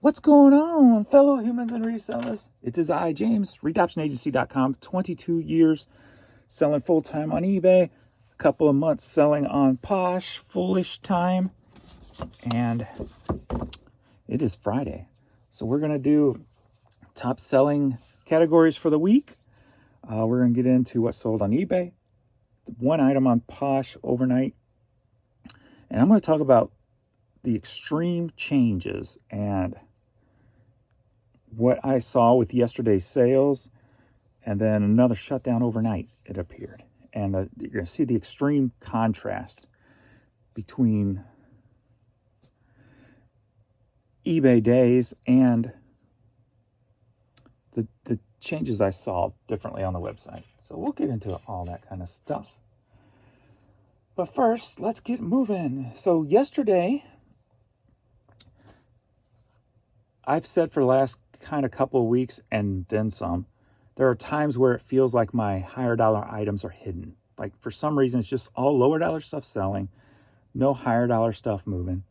What's going on, fellow humans and resellers? It is I, James, readoptionagency.com, 22 years selling full-time on eBay, a couple of months selling on Posh, foolish time, and it is Friday. So we're going to do top selling categories for the week. We're going to get into what sold on eBay, one item on Posh overnight, and I'm going to talk about the extreme changes and what I saw with yesterday's sales, and then another shutdown overnight, it appeared. And you're going to see the extreme contrast between eBay days and the changes I saw differently on the website. So we'll get into all that kind of stuff. But first, let's get moving. So yesterday, I've said for the last kind of couple of weeks and then some, there are times where it feels like my higher dollar items are hidden. Like for some reason, it's just all lower dollar stuff selling, no higher dollar stuff moving.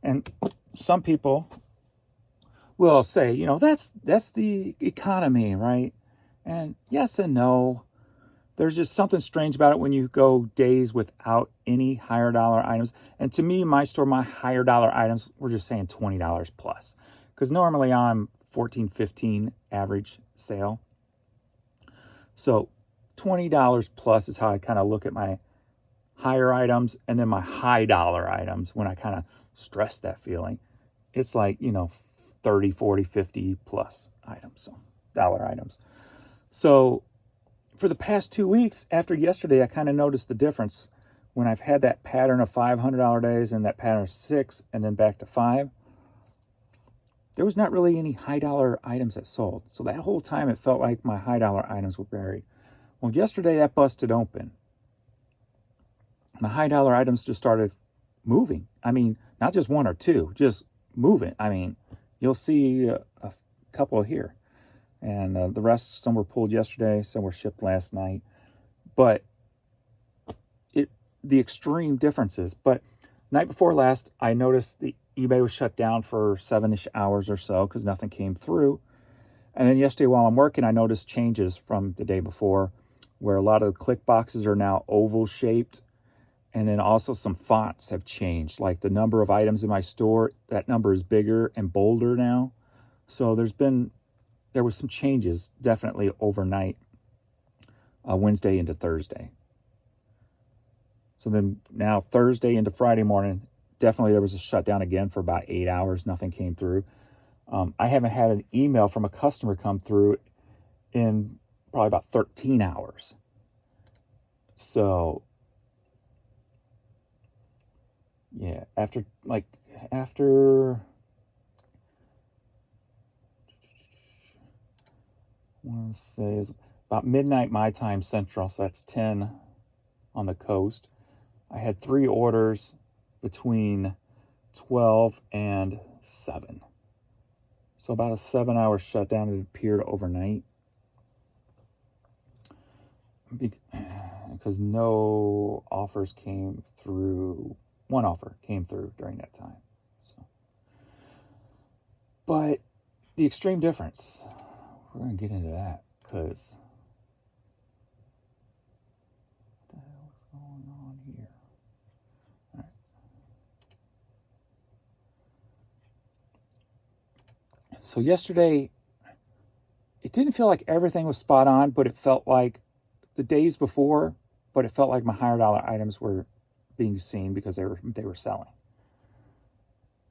And some people will say, you know, that's the economy, right? And yes and no. There's just something strange about it when you go days without any higher dollar items. And to me, my store, my higher dollar items, we're just saying $20 plus. Because normally I'm 14, 15 average sale. So $20 plus is how I kind of look at my higher items, and then my high dollar items when I kind of stress that feeling. It's like, you know, 30, 40, 50 plus items, so dollar items. So for the past 2 weeks after yesterday, I kind of noticed the difference when I've had that pattern of $500 days and that pattern of 6 and then back to 5. There was not really any high dollar items that sold. So that whole time it felt like my high dollar items were buried. Well, yesterday that busted open. My high dollar items just started moving. I mean, not just one or two, just moving. I mean, you'll see a couple here. And the rest, some were pulled yesterday, some were shipped last night. But the extreme differences. But night before last, I noticed the eBay was shut down for 7-ish hours or so because nothing came through. And then yesterday while I'm working, I noticed changes from the day before where a lot of the click boxes are now oval shaped. And then also some fonts have changed. Like the number of items in my store, that number is bigger and bolder now. So there was some changes definitely overnight, Wednesday into Thursday. So then now Thursday into Friday morning, definitely there was a shutdown again for about 8 hours. Nothing came through. I haven't had an email from a customer come through in probably about 13 hours. So yeah, after I want to say it's about midnight my time central, so that's 10 on the coast. I had 3 orders between 12 and 7. So about a 7-hour shutdown. It appeared overnight because no offers came through. One offer came through during that time. So, but the extreme difference, we're going to get into that because what the hell is going on here? All right. So yesterday, it didn't feel like everything was spot on, but it felt like the days before, but it felt like my higher dollar items were being seen because they were selling.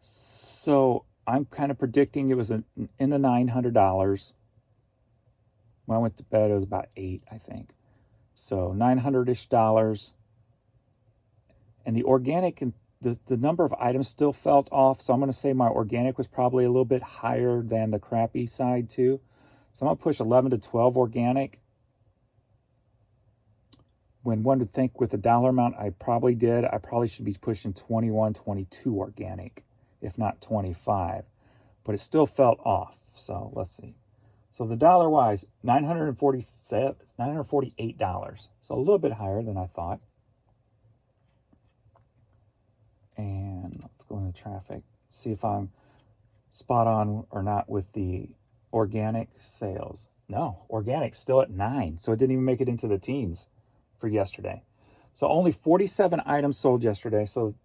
So I'm kind of predicting it was in the $900. When I went to bed, it was about 8, I think. So $900-ish dollars. And the organic and the number of items still felt off. So I'm going to say my organic was probably a little bit higher than the crappy side too. So I'm going to push 11 to 12 organic. When one would think with the dollar amount I probably did, I probably should be pushing 21, 22 organic, if not 25. But it still felt off. So let's see. So the dollar wise, $948. So a little bit higher than I thought. And let's go into traffic. See if I'm spot on or not with the organic sales. No, organic still at 9. So it didn't even make it into the teens for yesterday. So only 47 items sold yesterday. So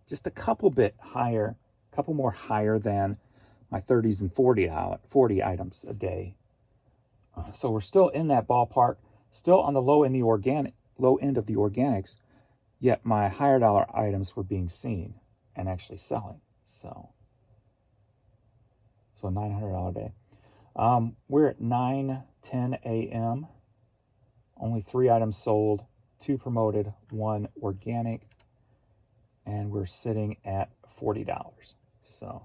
just a couple bit higher, a couple more higher than my 30s and 40 items a day. So we're still in that ballpark, still on the low end of the organics, yet my higher dollar items were being seen and actually selling. So $900 a day. We're at 9:10 a.m. Only 3 items sold, 2 promoted, 1 organic, and we're sitting at $40. So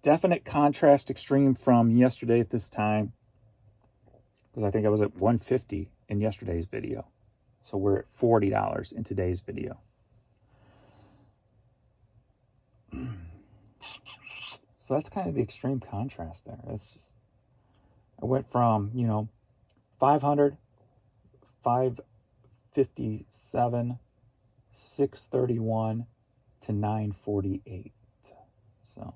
definite contrast extreme from yesterday at this time, because I think I was at $150 in yesterday's video. So we're at $40 in today's video. So that's kind of the extreme contrast there. That's just, I went from, 500, 557, 631 to 948. So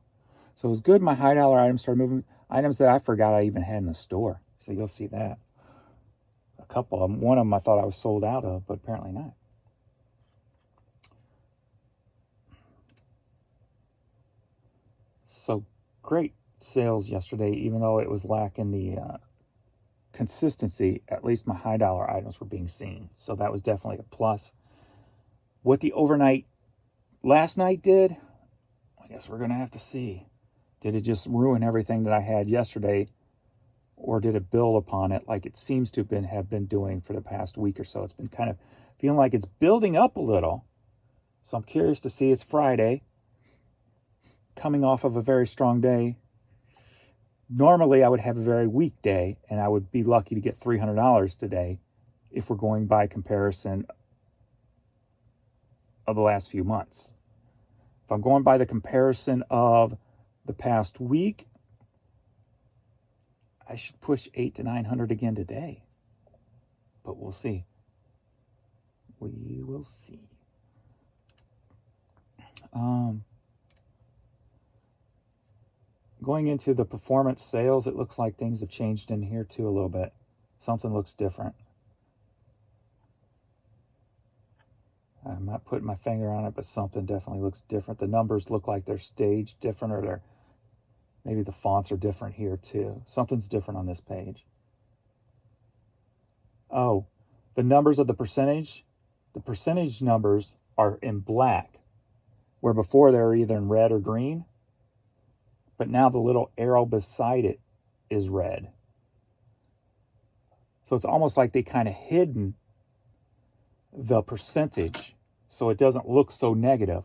it was good. My high dollar items started moving. Items that I forgot I even had in the store. So you'll see that. A couple of them. One of them I thought I was sold out of, but apparently not. So great sales yesterday, even though it was lacking the consistency. At least my high dollar items were being seen. So that was definitely a plus. What the overnight last night did, I guess we're going to have to see. Did it just ruin everything that I had yesterday, or did it build upon it like it seems to have been doing for the past week or so? It's been kind of feeling like it's building up a little. So I'm curious to see. It's Friday, coming off of a very strong day. Normally, I would have a very weak day, and I would be lucky to get $300 today if we're going by comparison of the last few months. If I'm going by the comparison of the past week, I should push 800 to 900 again today. But we'll see. We will see. Going into the performance sales, it looks like things have changed in here too a little bit. Something looks different. I'm not putting my finger on it, but something definitely looks different. The numbers look like they're staged different, or maybe the fonts are different here too. Something's different on this page. Oh, the numbers of the percentage numbers are in black, where before they were either in red or green, but now the little arrow beside it is red. So it's almost like they kind of hidden the percentage so it doesn't look so negative.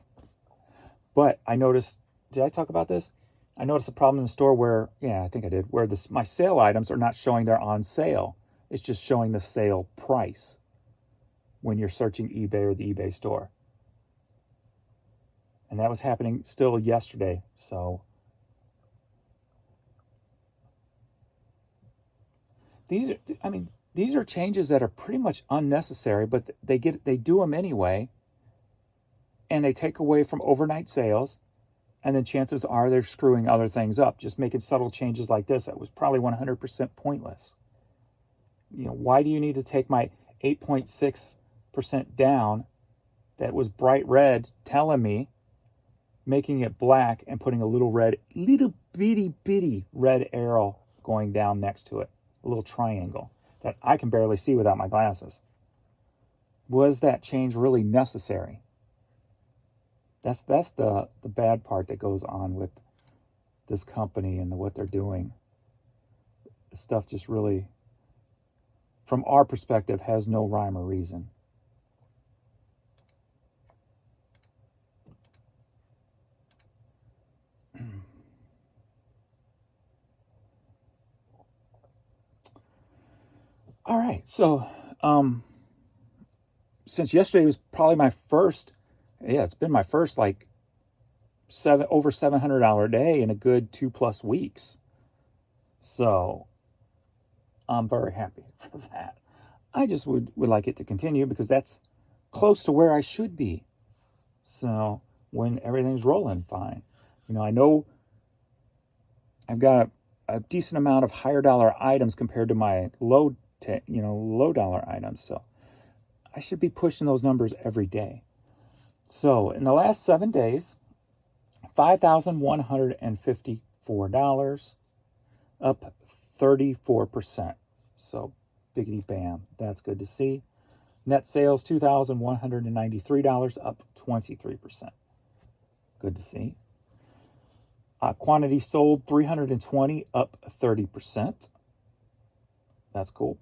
But I noticed, did I talk about this? I noticed a problem in the store where, yeah, I think I did, where my sale items are not showing they're on sale. It's just showing the sale price when you're searching eBay or the eBay store. And that was happening still yesterday. So these are changes that are pretty much unnecessary, but they do them anyway. And they take away from overnight sales. And then chances are they're screwing other things up. Just making subtle changes like this, that was probably 100% pointless. Why do you need to take my 8.6% down that was bright red telling me, making it black and putting a little bitty red arrow going down next to it, a little triangle that I can barely see without my glasses? Was that change really necessary? That's the bad part that goes on with this company and what they're doing. This stuff just really, from our perspective, has no rhyme or reason. All right, so since yesterday was probably my first, it's been my first like over $700 day in a good 2+ weeks. So I'm very happy for that. I just would like it to continue because that's close to where I should be. So when everything's rolling fine, I know I've got a decent amount of higher dollar items compared to my low dollar items. So I should be pushing those numbers every day. So in the last 7 days, $5,154, up 34%. So biggity bam, that's good to see. Net sales, $2,193, up 23%. Good to see. Quantity sold, 320, up 30%. That's cool.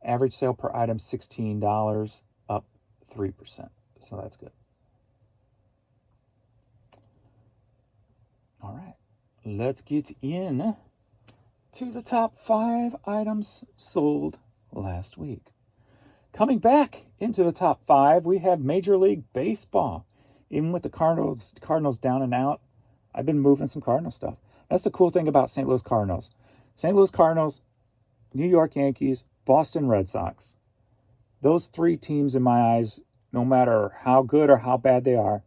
Average sale per item, $16, up 3%. So that's good. All right, let's get in to the top 5 items sold last week. Coming back into the top 5, we have Major League Baseball. Even with the Cardinals down and out, I've been moving some Cardinal stuff. That's the cool thing about St. Louis Cardinals. St. Louis Cardinals, New York Yankees, Boston Red Sox. Those 3 teams in my eyes, no matter how good or how bad they are,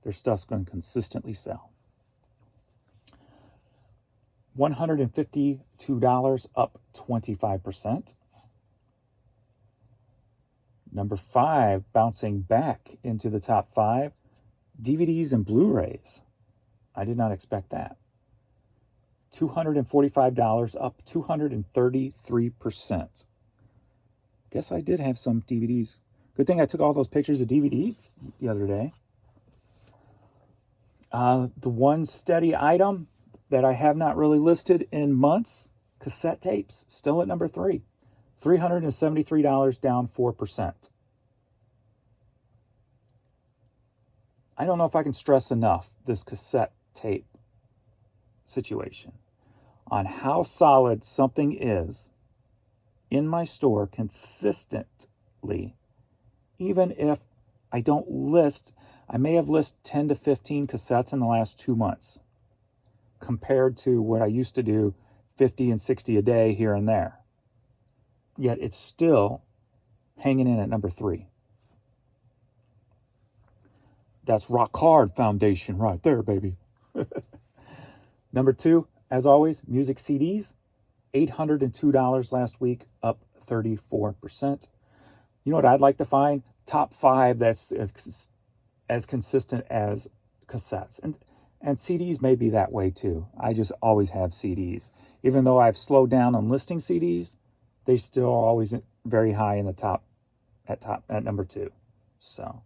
their stuff's going to consistently sell. $152, up 25%. Number 5, bouncing back into the top 5, DVDs and Blu-rays. I did not expect that. $245, up 233%. Guess I did have some DVDs. Good thing I took all those pictures of DVDs the other day. The one steady item that I have not really listed in months, cassette tapes, still at number 3. $373, down 4%. I don't know if I can stress enough this cassette tape situation on how solid something is in my store consistently, even if I don't list. I may have listed 10 to 15 cassettes in the last 2 months compared to what I used to do 50 and 60 a day here and there. Yet it's still hanging in at number 3. That's rock hard foundation right there, baby. Number 2, as always, music CDs. $802 last week, up 34%. You know what I'd like to find? Top 5 that's as consistent as cassettes. And CDs may be that way too. I just always have CDs. Even though I've slowed down on listing CDs, they still are always very high in the top at number 2. So,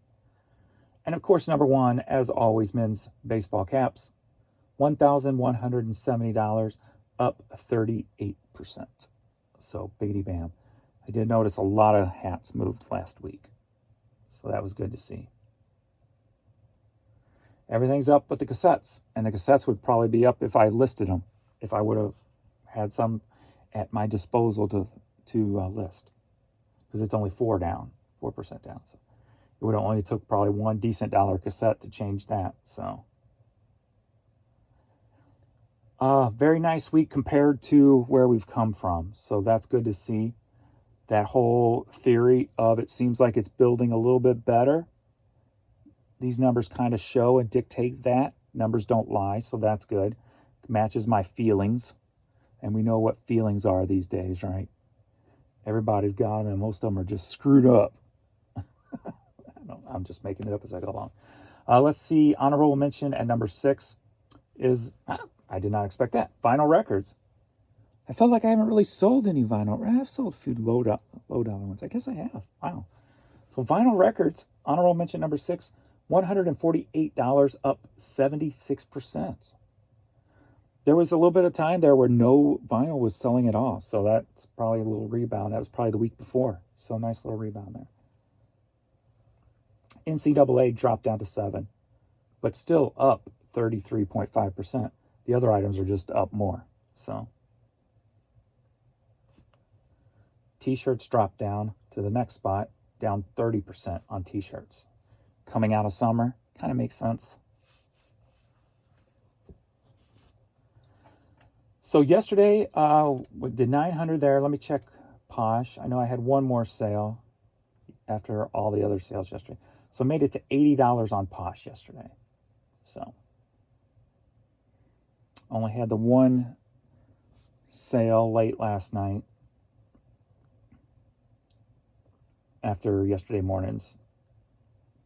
and of course, number 1, as always, men's baseball caps. $1,170, up 38%. So biggity bam. I did notice a lot of hats moved last week. So that was good to see. Everything's up but the cassettes. And the cassettes would probably be up if I listed them. If I would have had some at my disposal to list. Because it's only 4% down. So it would have only took probably one decent dollar cassette to change that. So very nice week compared to where we've come from. So that's good to see. That whole theory of it seems like it's building a little bit better. These numbers kind of show and dictate that. Numbers don't lie, so that's good. It matches my feelings. And we know what feelings are these days, right? Everybody's got them, and most of them are just screwed up. I'm just making it up as I go along. Let's see. Honorable mention at number 6 is, I did not expect that, vinyl records. I felt like I haven't really sold any vinyl. I've sold a few low dollar ones. I guess I have. Wow. So vinyl records, honorable mention number 6, $148, up 76%. There was a little bit of time there where no vinyl was selling at all. So that's probably a little rebound. That was probably the week before. So nice little rebound there. NCAA dropped down to 7, but still up 33.5%. The other items are just up more. So T-shirts dropped down to the next spot, down 30% on T-shirts. Coming out of summer, kind of makes sense. So yesterday, we did 900 there. Let me check Posh. I know I had one more sale after all the other sales yesterday. So made it to $80 on Posh yesterday. So only had the one sale late last night after yesterday morning's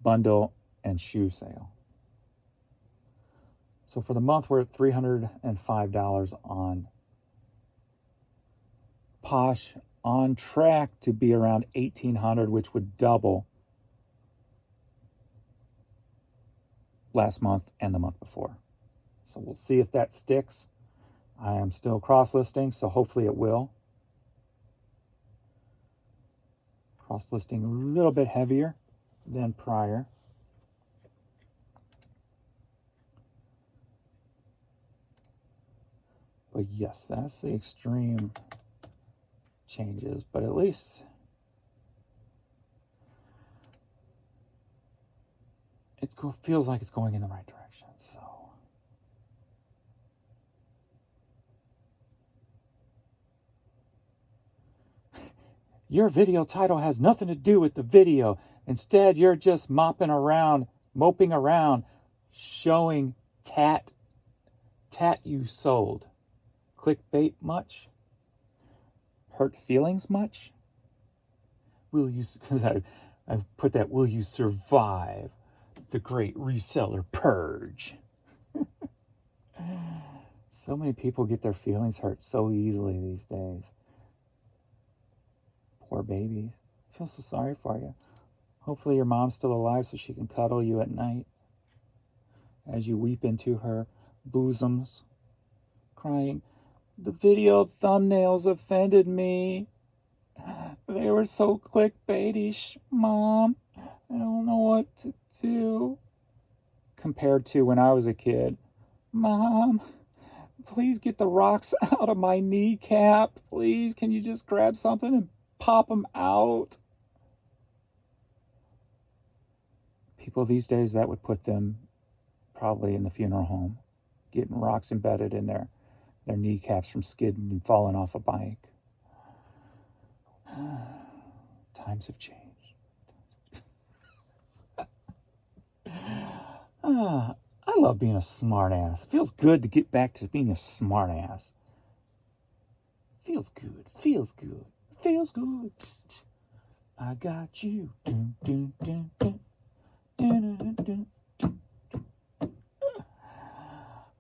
bundle and shoe sale. So for the month, we're at $305 on Posh, on track to be around $1,800, which would double last month and the month before. So we'll see if that sticks. I am still cross-listing, so hopefully it will. Cross-listing a little bit heavier than prior. But yes, that's the extreme changes, but at least it feels like it's going in the right direction. So your video title has nothing to do with the video. Instead, you're just moping around, showing tat you sold. Clickbait much? Hurt feelings much? Will you, I put that, will you survive the great reseller purge? So many people get their feelings hurt so easily these days. Poor babies. I feel so sorry for you. Hopefully your mom's still alive so she can cuddle you at night as you weep into her bosoms, crying, "The video thumbnails offended me. They were so clickbaitish, Mom. I don't know what to do." Compared to when I was a kid. "Mom, please get the rocks out of my kneecap. Please, can you just grab something and pop them out?" People these days, that would put them probably in the funeral home, getting rocks embedded in their kneecaps from skidding and falling off a bike. Times have changed. I love being a smart ass. It feels good to get back to being a smart ass. Feels good. I got you. Dun, dun, dun, dun. Dun, dun, dun, dun.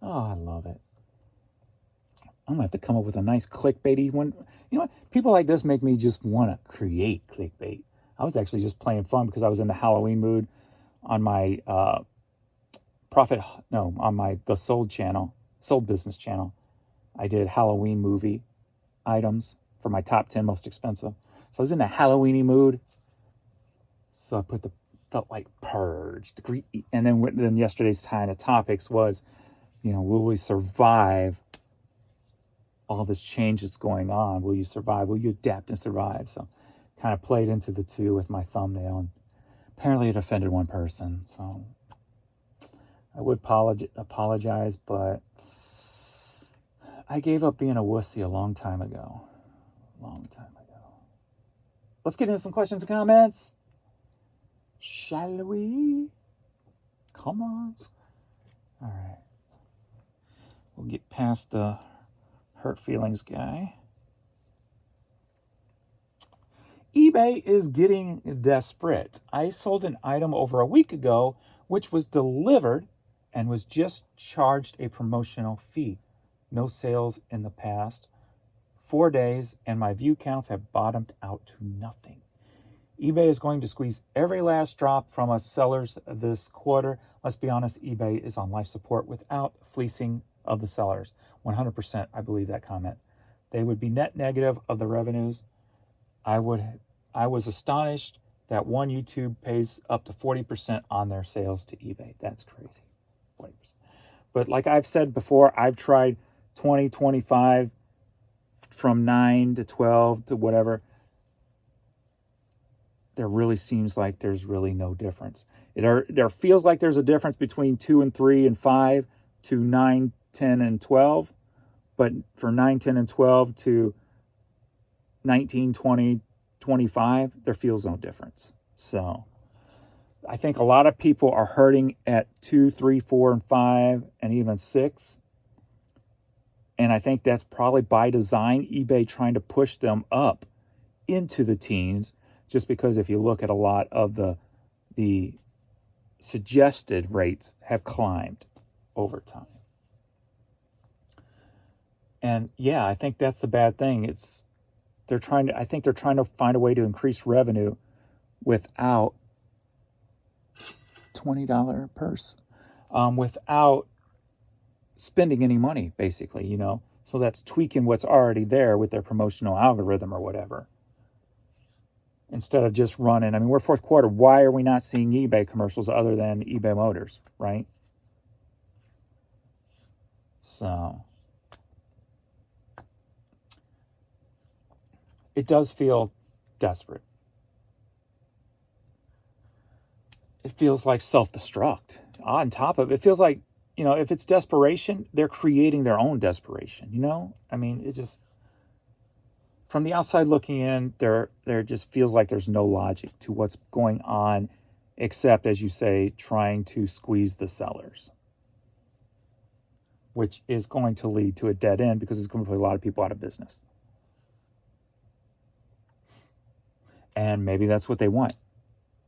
Oh, I love it. I'm going to have to come up with a nice clickbaity one. You know what? People like this make me just want to create clickbait. I was actually just playing fun because I was in the Halloween mood on my the Sold Business channel. I did Halloween movie items for my top 10 most expensive. So I was in a Halloweeny mood. So I felt like purge. And then yesterday's kind of topics was, will we survive all this change that's going on? Will you survive? Will you adapt and survive? So kind of played into the two with my thumbnail, and apparently it offended one person. So I would apologize, but I gave up being a wussy a long time ago. Let's get into some questions and comments. Shall we? Come on. All right. We'll get past the hurt feelings guy. eBay is getting desperate. I sold an item over a week ago, which was delivered and was just charged a promotional fee. No sales in the past 4 days, and my view counts have bottomed out to nothing. eBay is going to squeeze every last drop from us sellers this quarter. Let's be honest, eBay is on life support without fleecing of the sellers. 100%, I believe that comment. They would be net negative of the revenues. I was astonished that one YouTube pays up to 40% on their sales to eBay. That's crazy. 40%. But like I've said before, I've tried 20, 25, from 9 to 12 to whatever. There really seems like there's really no difference. There feels like there's a difference between 2 and 3 and 5 to 9, 10, and 12. But for 9, 10, and 12 to 19, 20, 25, there feels no difference. So I think a lot of people are hurting at 2, 3, 4, and 5, and even 6. And I think that's probably by design, eBay trying to push them up into the teens, just because if you look at a lot of the suggested rates have climbed over time. And yeah, I think that's the bad thing. I think they're trying to find a way to increase revenue without $20 purse, without spending any money, basically, So that's tweaking what's already there with their promotional algorithm or whatever. Instead of just running, we're fourth quarter. Why are we not seeing eBay commercials other than eBay Motors, right? So it does feel desperate. It feels like self-destruct. On top of it, it feels like, if it's desperation, they're creating their own desperation, It just, from the outside looking in, there just feels like there's no logic to what's going on, except, as you say, trying to squeeze the sellers, which is going to lead to a dead end because it's going to put a lot of people out of business. And maybe that's what they want.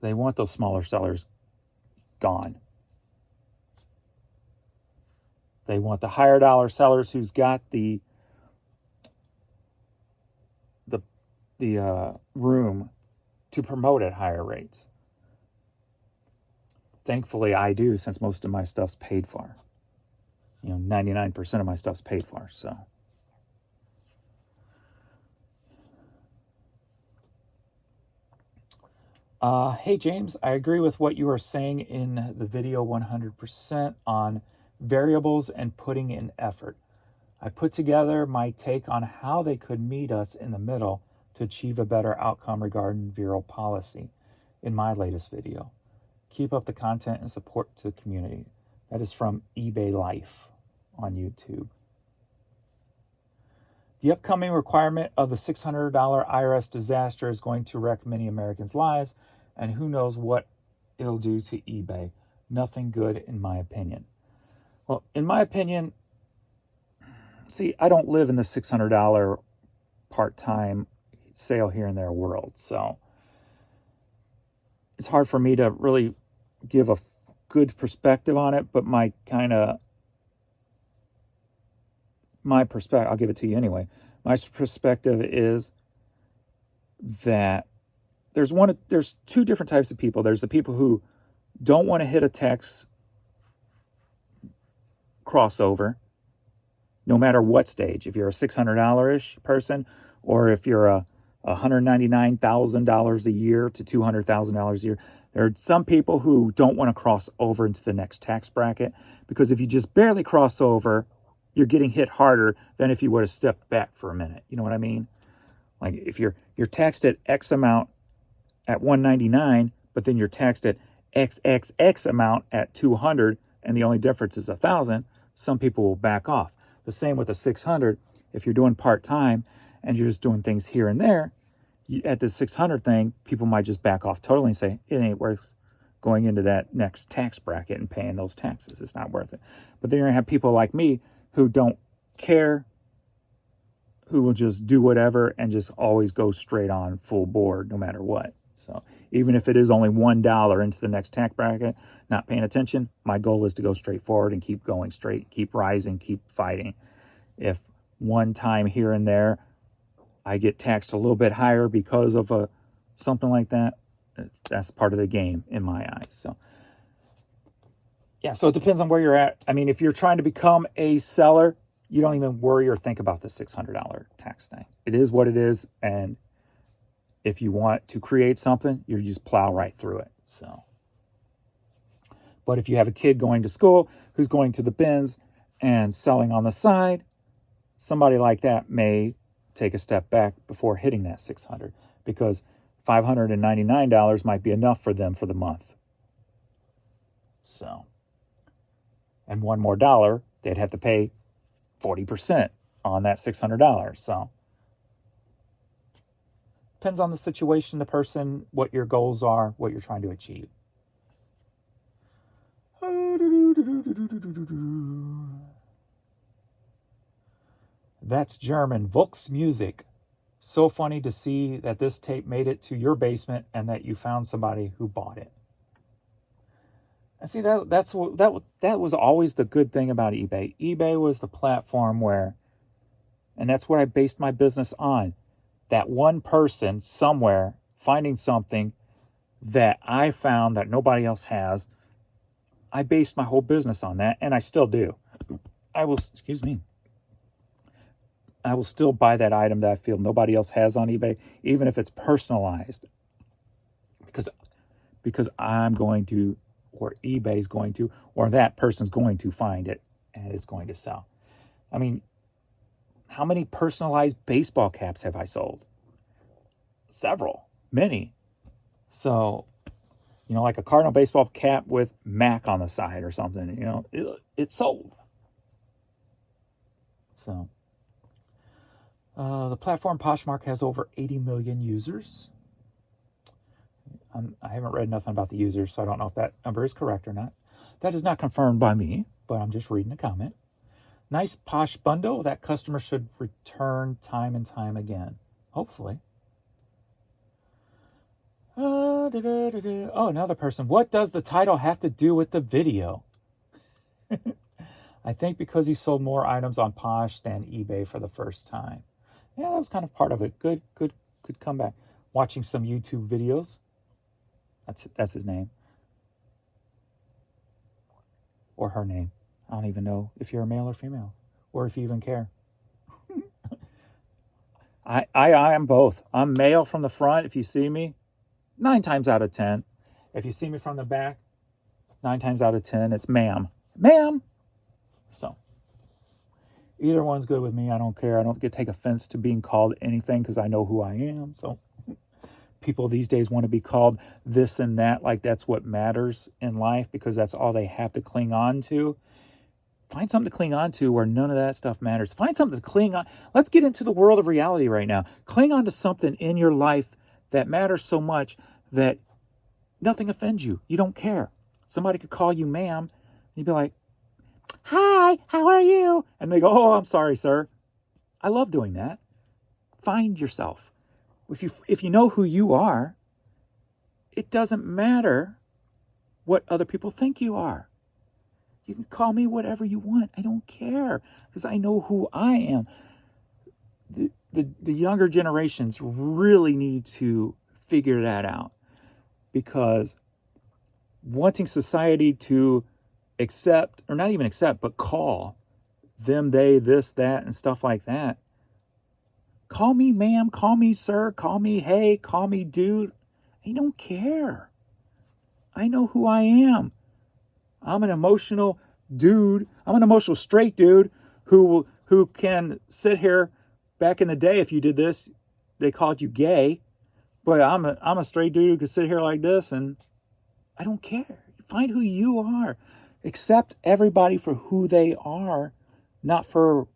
They want those smaller sellers gone. They want the higher dollar sellers who's got the room to promote at higher rates. Thankfully, I do, since most of my stuff's paid for. 99% of my stuff's paid for, so. Hey, James, I agree with what you are saying in the video 100% on variables and putting in effort. I put together my take on how they could meet us in the middle to achieve a better outcome regarding viral policy in my latest video. Keep up the content and support to the community. That is from eBay Life on YouTube. The upcoming requirement of the $600 IRS disaster is going to wreck many Americans' lives, and who knows what it'll do to eBay. Nothing good, in my opinion. Well, in my opinion, see, I don't live in the $600 part-time sale here and there world, so it's hard for me to really give a good perspective on it, but my perspective, I'll give it to you anyway. My perspective is that there's two different types of people. There's the people who don't want to hit a tax crossover, no matter what stage. If you're a $600-ish person, or if you're a $199,000 a year to $200,000 a year, there are some people who don't want to cross over into the next tax bracket, because if you just barely cross over, you're getting hit harder than if you would have stepped back for a minute. You know what I mean? Like if you're taxed at X amount at 199, but then you're taxed at XXX amount at 200, and the only difference is 1,000, some people will back off. The same with a 600. If you're doing part-time and you're just doing things here and there, at the 600 thing, people might just back off totally and say, it ain't worth going into that next tax bracket and paying those taxes. It's not worth it. But then you're going to have people like me who don't care, who will just do whatever and just always go straight on full board no matter what. So even if it is only $1 into the next tax bracket, not paying attention, my goal is to go straight forward and keep going straight, keep rising, keep fighting. If one time here and there I get taxed a little bit higher because of something like that, that's part of the game in my eyes. So yeah, so it depends on where you're at. If you're trying to become a seller, you don't even worry or think about the $600 tax thing. It is what it is, and if you want to create something, you just plow right through it. So, but if you have a kid going to school who's going to the bins and selling on the side, somebody like that may take a step back before hitting that 600, because $599 might be enough for them for the month. So, and one more dollar, they'd have to pay 40% on that $600. So depends on the situation, the person, what your goals are, what you're trying to achieve. That's German. Volksmusik. So funny to see that this tape made it to your basement and that you found somebody who bought it. And see, that was always the good thing about eBay. eBay was the platform where, and that's what I based my business on, that one person somewhere finding something that I found that nobody else has. I based my whole business on that, and I still do. I will still buy that item that I feel nobody else has on eBay, even if it's personalized, because I'm going to, or eBay's going to, or that person's going to find it and it's going to sell. I mean, how many personalized baseball caps have I sold? Several, many. So, like a Cardinal baseball cap with Mac on the side or something, it's sold. So, the platform Poshmark has over 80 million users. I haven't read nothing about the users, so I don't know if that number is correct or not. That is not confirmed by me, but I'm just reading a comment. Nice Posh bundle that customers should return time and time again. Hopefully. Oh, another person. What does the title have to do with the video? I think because he sold more items on Posh than eBay for the first time. Yeah, that was kind of part of it. Good comeback. Watching some YouTube videos. That's his name. Or her name. I don't even know if you're a male or female, or if you even care. I am both. I'm male from the front, if you see me, 9 times out of 10. If you see me from the back, 9 times out of 10, it's ma'am. Ma'am! So, either one's good with me. I don't care. I don't take offense to being called anything because I know who I am. So, people these days want to be called this and that, like that's what matters in life because that's all they have to cling on to. Find something to cling on to where none of that stuff matters. Find something to cling on. Let's get into the world of reality right now. Cling on to something in your life that matters so much that nothing offends you. You don't care. Somebody could call you ma'am. And you'd be like, hi, how are you? And they go, oh, I'm sorry, sir. I love doing that. Find yourself. If you know who you are, it doesn't matter what other people think you are. You can call me whatever you want. I don't care because I know who I am. The younger generations really need to figure that out because wanting society to accept, or not even accept, but call them, they, this, that, and stuff like that. Call me ma'am, call me sir, call me hey, call me dude. I don't care. I know who I am. I'm an emotional dude. I'm an emotional straight dude who can sit here. Back in the day, if you did this, they called you gay. But I'm a straight dude who can sit here like this, and I don't care. Find who you are. Accept everybody for who they are, not for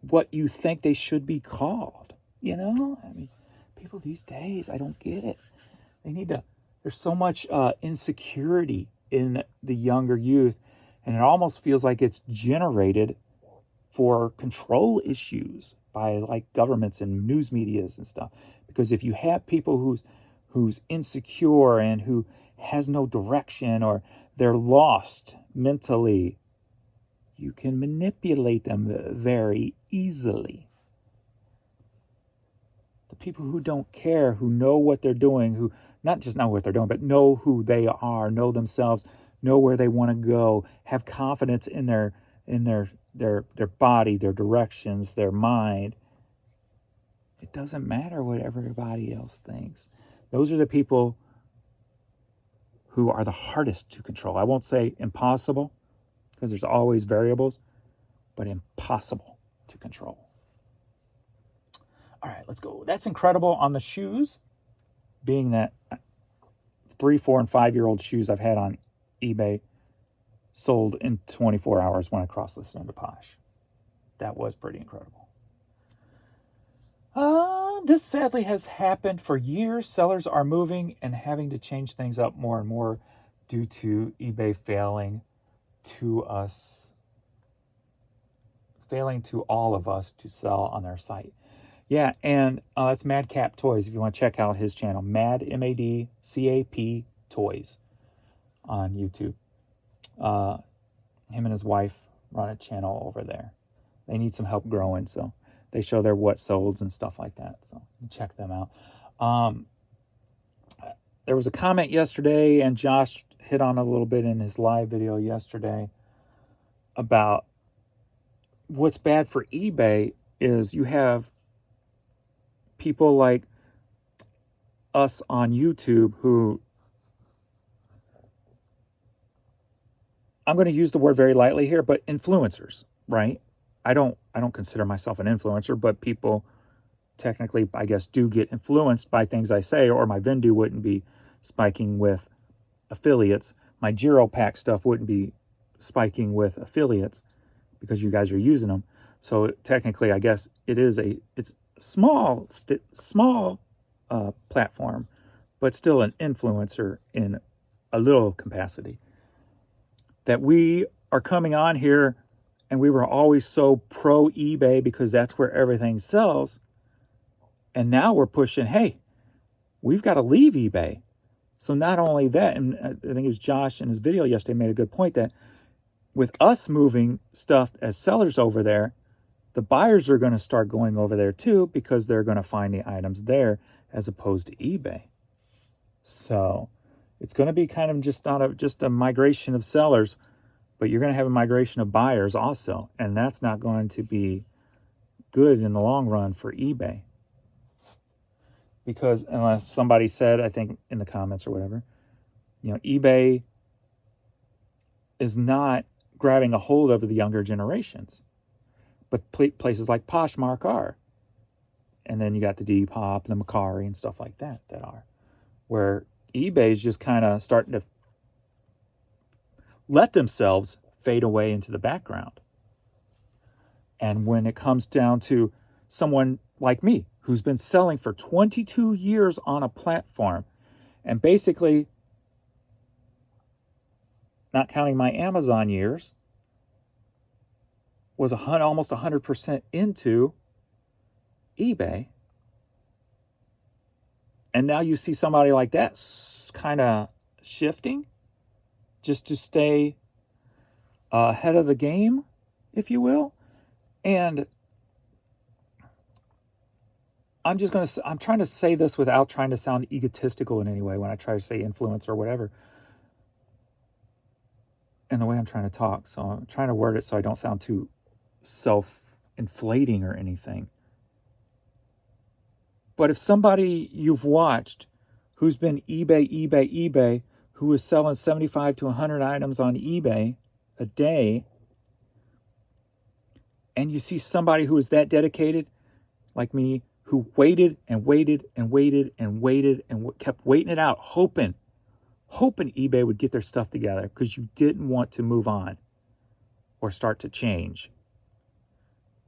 what you think they should be called. I mean, people these days, I don't get it. There's so much insecurity in the younger youth, and it almost feels like it's generated for control issues by like governments and news medias and stuff. Because if you have people who's insecure and who has no direction or they're lost mentally, you can manipulate them very easily. The people who don't care, who know what they're doing, who not just know what they're doing, but know who they are, know themselves, know where they want to go, have confidence in their body, their directions, their mind. It doesn't matter what everybody else thinks. Those are the people who are the hardest to control. I won't say impossible, because there's always variables, but impossible to control. All right, let's go. That's incredible on the shoes, being that 3, 4, and 5-year-old shoes I've had on eBay sold in 24 hours when I cross-listed into Posh. That was pretty incredible. This sadly has happened for years. Sellers are moving and having to change things up more and more due to eBay failing failing to all of us to sell on their site. Yeah, and it's Madcap Toys. If you want to check out his channel, MadCap Toys on YouTube. Him and his wife run a channel over there. They need some help growing, so they show their what solds and stuff like that. So check them out. There was a comment yesterday, and Josh hit on a little bit in his live video yesterday about what's bad for eBay is you have people like us on YouTube who, I'm going to use the word very lightly here, but influencers, right? I don't consider myself an influencer, but people technically, I guess, do get influenced by things I say, or my Vendu wouldn't be spiking with affiliates. My Giro Pack stuff wouldn't be spiking with affiliates because you guys are using them. So technically, I guess it's small platform, but still an influencer in a little capacity. That we are coming on here, and we were always so pro eBay because that's where everything sells. And now we're pushing, hey, we've got to leave eBay. So not only that, and I think it was Josh in his video yesterday made a good point that with us moving stuff as sellers over there, the buyers are going to start going over there too because they're going to find the items there as opposed to eBay. So it's going to be kind of just not just a migration of sellers, but you're going to have a migration of buyers also. And that's not going to be good in the long run for eBay. Because unless somebody said, I think in the comments or whatever, eBay is not grabbing a hold of the younger generations. But places like Poshmark are. And then you got the Depop, the Macari, and stuff like that are. Where eBay is just kind of starting to let themselves fade away into the background. And when it comes down to someone like me, who's been selling for 22 years on a platform, and basically, not counting my Amazon years, was almost 100% into eBay. And now you see somebody like that kind of shifting just to stay ahead of the game, if you will. And I'm trying to say this without trying to sound egotistical in any way when I try to say influence or whatever. And the way I'm trying to talk. So I'm trying to word it so I don't sound too self-inflating or anything. But if somebody you've watched who's been eBay, who is selling 75 to 100 items on eBay a day, and you see somebody who is that dedicated, like me, who waited and kept waiting it out, hoping eBay would get their stuff together because you didn't want to move on or start to change.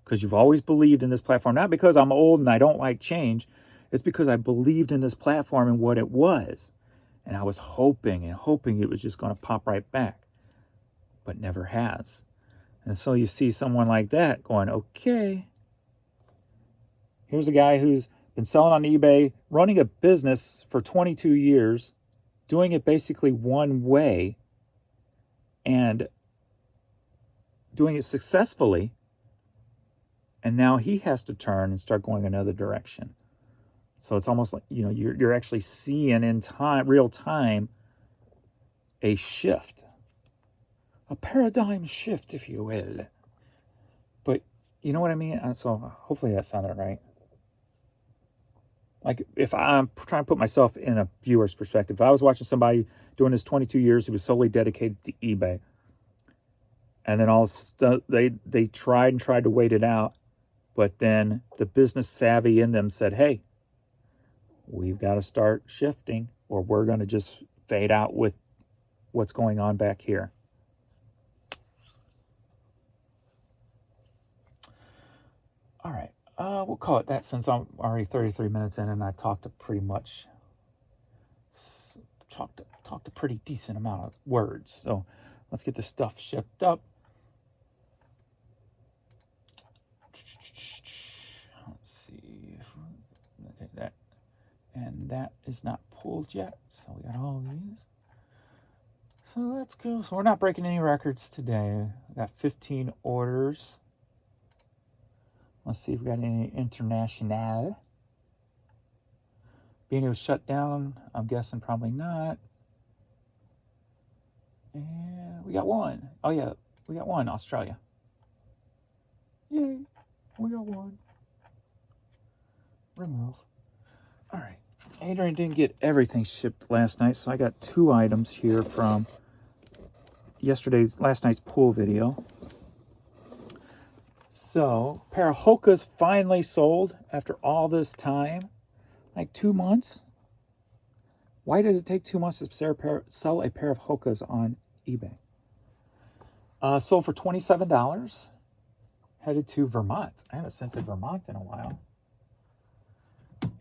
Because you've always believed in this platform, not because I'm old and I don't like change. It's because I believed in this platform and what it was. And I was hoping it was just going to pop right back. But never has. And so you see someone like that going, okay, here's a guy who's been selling on eBay, running a business for 22 years, doing it basically one way, and doing it successfully. And now he has to turn and start going another direction. So it's almost like, you're actually seeing in real time, a shift. A paradigm shift, if you will. But you know what I mean? So hopefully that sounded right. Like if I'm trying to put myself in a viewer's perspective, if I was watching somebody doing this 22 years who was solely dedicated to eBay, and then they tried to wait it out, but then the business savvy in them said, hey, we've got to start shifting or we're going to just fade out with what's going on back here. All right. We'll call it that since I'm already 33 minutes in and I've talked a pretty decent amount of words. So let's get this stuff shipped up. And that is not pulled yet. So we got all these. So let's go. So we're not breaking any records today. We got 15 orders. Let's see if we got any international. Being it was shut down, I'm guessing probably not. And we got one. Oh yeah, we got one, Australia. Yay, we got one. Remove. All right. Adrian didn't get everything shipped last night, so I got 2 items here from last night's pool video. So, a pair of Hokas finally sold after all this time, like 2 months. Why does it take 2 months to sell a pair of Hokas on eBay? Sold for $27. Headed to Vermont. I haven't sent to Vermont in a while.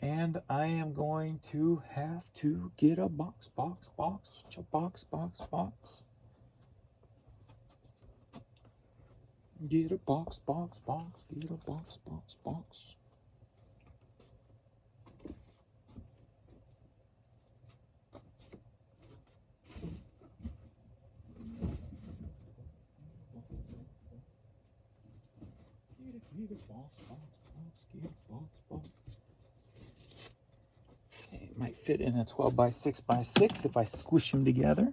And I am going to have to get a box. Get a box. Get a box. It might fit in a 12 by 6 by 6 if I squish them together.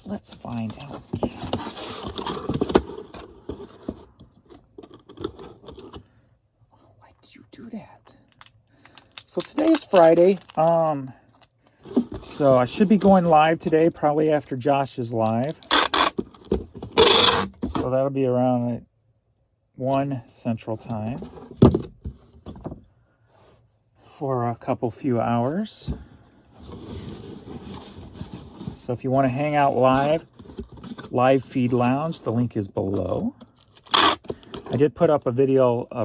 Let's find out. Why did you do that? So today is Friday. So I should be going live today, probably after Josh's live. So that'll be around 1 Central Time for a few hours. So if you want to hang out live feed lounge, the link is below. I did put up a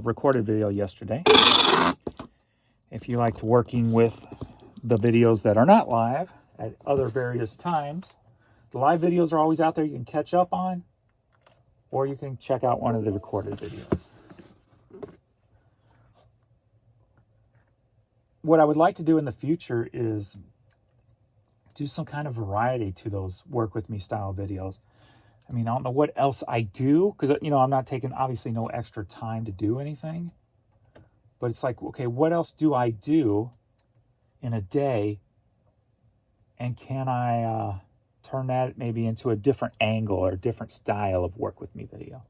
recorded video yesterday. If you liked working with the videos that are not live at other various times, the live videos are always out there you can catch up on, or you can check out one of the recorded videos. What I would like to do in the future is do some kind of variety to those work with me style videos. I mean, I don't know what else I do, because, I'm not taking, obviously, no extra time to do anything. But it's like, okay, what else do I do in a day? And can I turn that maybe into a different angle or a different style of work with me video?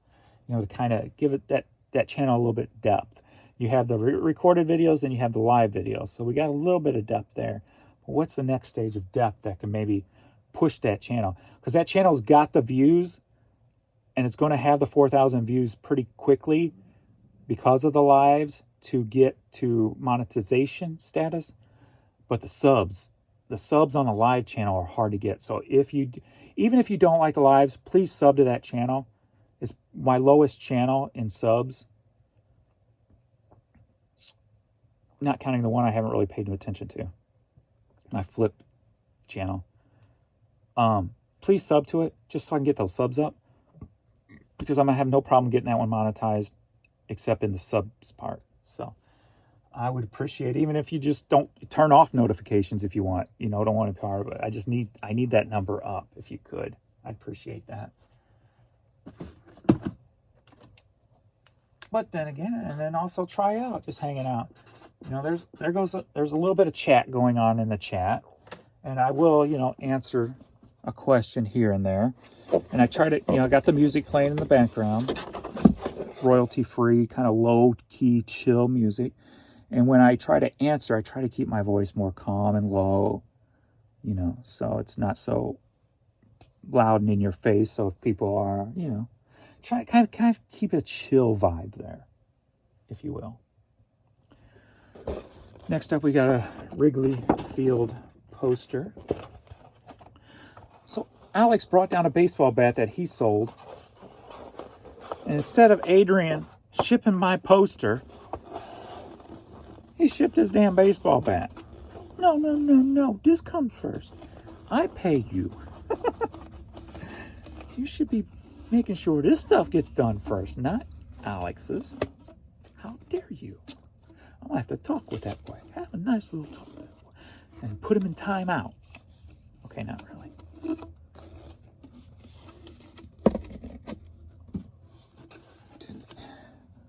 To kind of give it that channel a little bit of depth. You have the recorded videos and you have the live videos. So we got a little bit of depth there. But what's the next stage of depth that can maybe push that channel? Because that channel's got the views and it's going to have the 4,000 views pretty quickly because of the lives to get to monetization status. But the subs on the live channel are hard to get. So even if you don't like the lives, please sub to that channel. It's my lowest channel in subs. Not counting the one I haven't really paid attention to. My flip channel. Please sub to it just so I can get those subs up. Because I'm going to have no problem getting that one monetized except in the subs part. So I would appreciate it, even if you just don't turn off notifications if you want, don't want to power, but I need that number up if you could. I'd appreciate that. But then again, and then also try out just hanging out. There's a little bit of chat going on in the chat, and I will, answer a question here and there. And I try to, I got the music playing in the background, royalty-free, kind of low-key, chill music. And when I try to answer, I try to keep my voice more calm and low, so it's not so loud and in your face. So if people are, try to kind of keep a chill vibe there, if you will. Next up, we got a Wrigley Field poster. So Alex brought down a baseball bat that he sold. And instead of Adrian shipping my poster, he shipped his damn baseball bat. No. This comes first. I pay you. You should be making sure this stuff gets done first, not Alex's. How dare you? I'm gonna have to talk with that boy. Have a nice little talk with that boy. And put him in timeout. Okay, not really.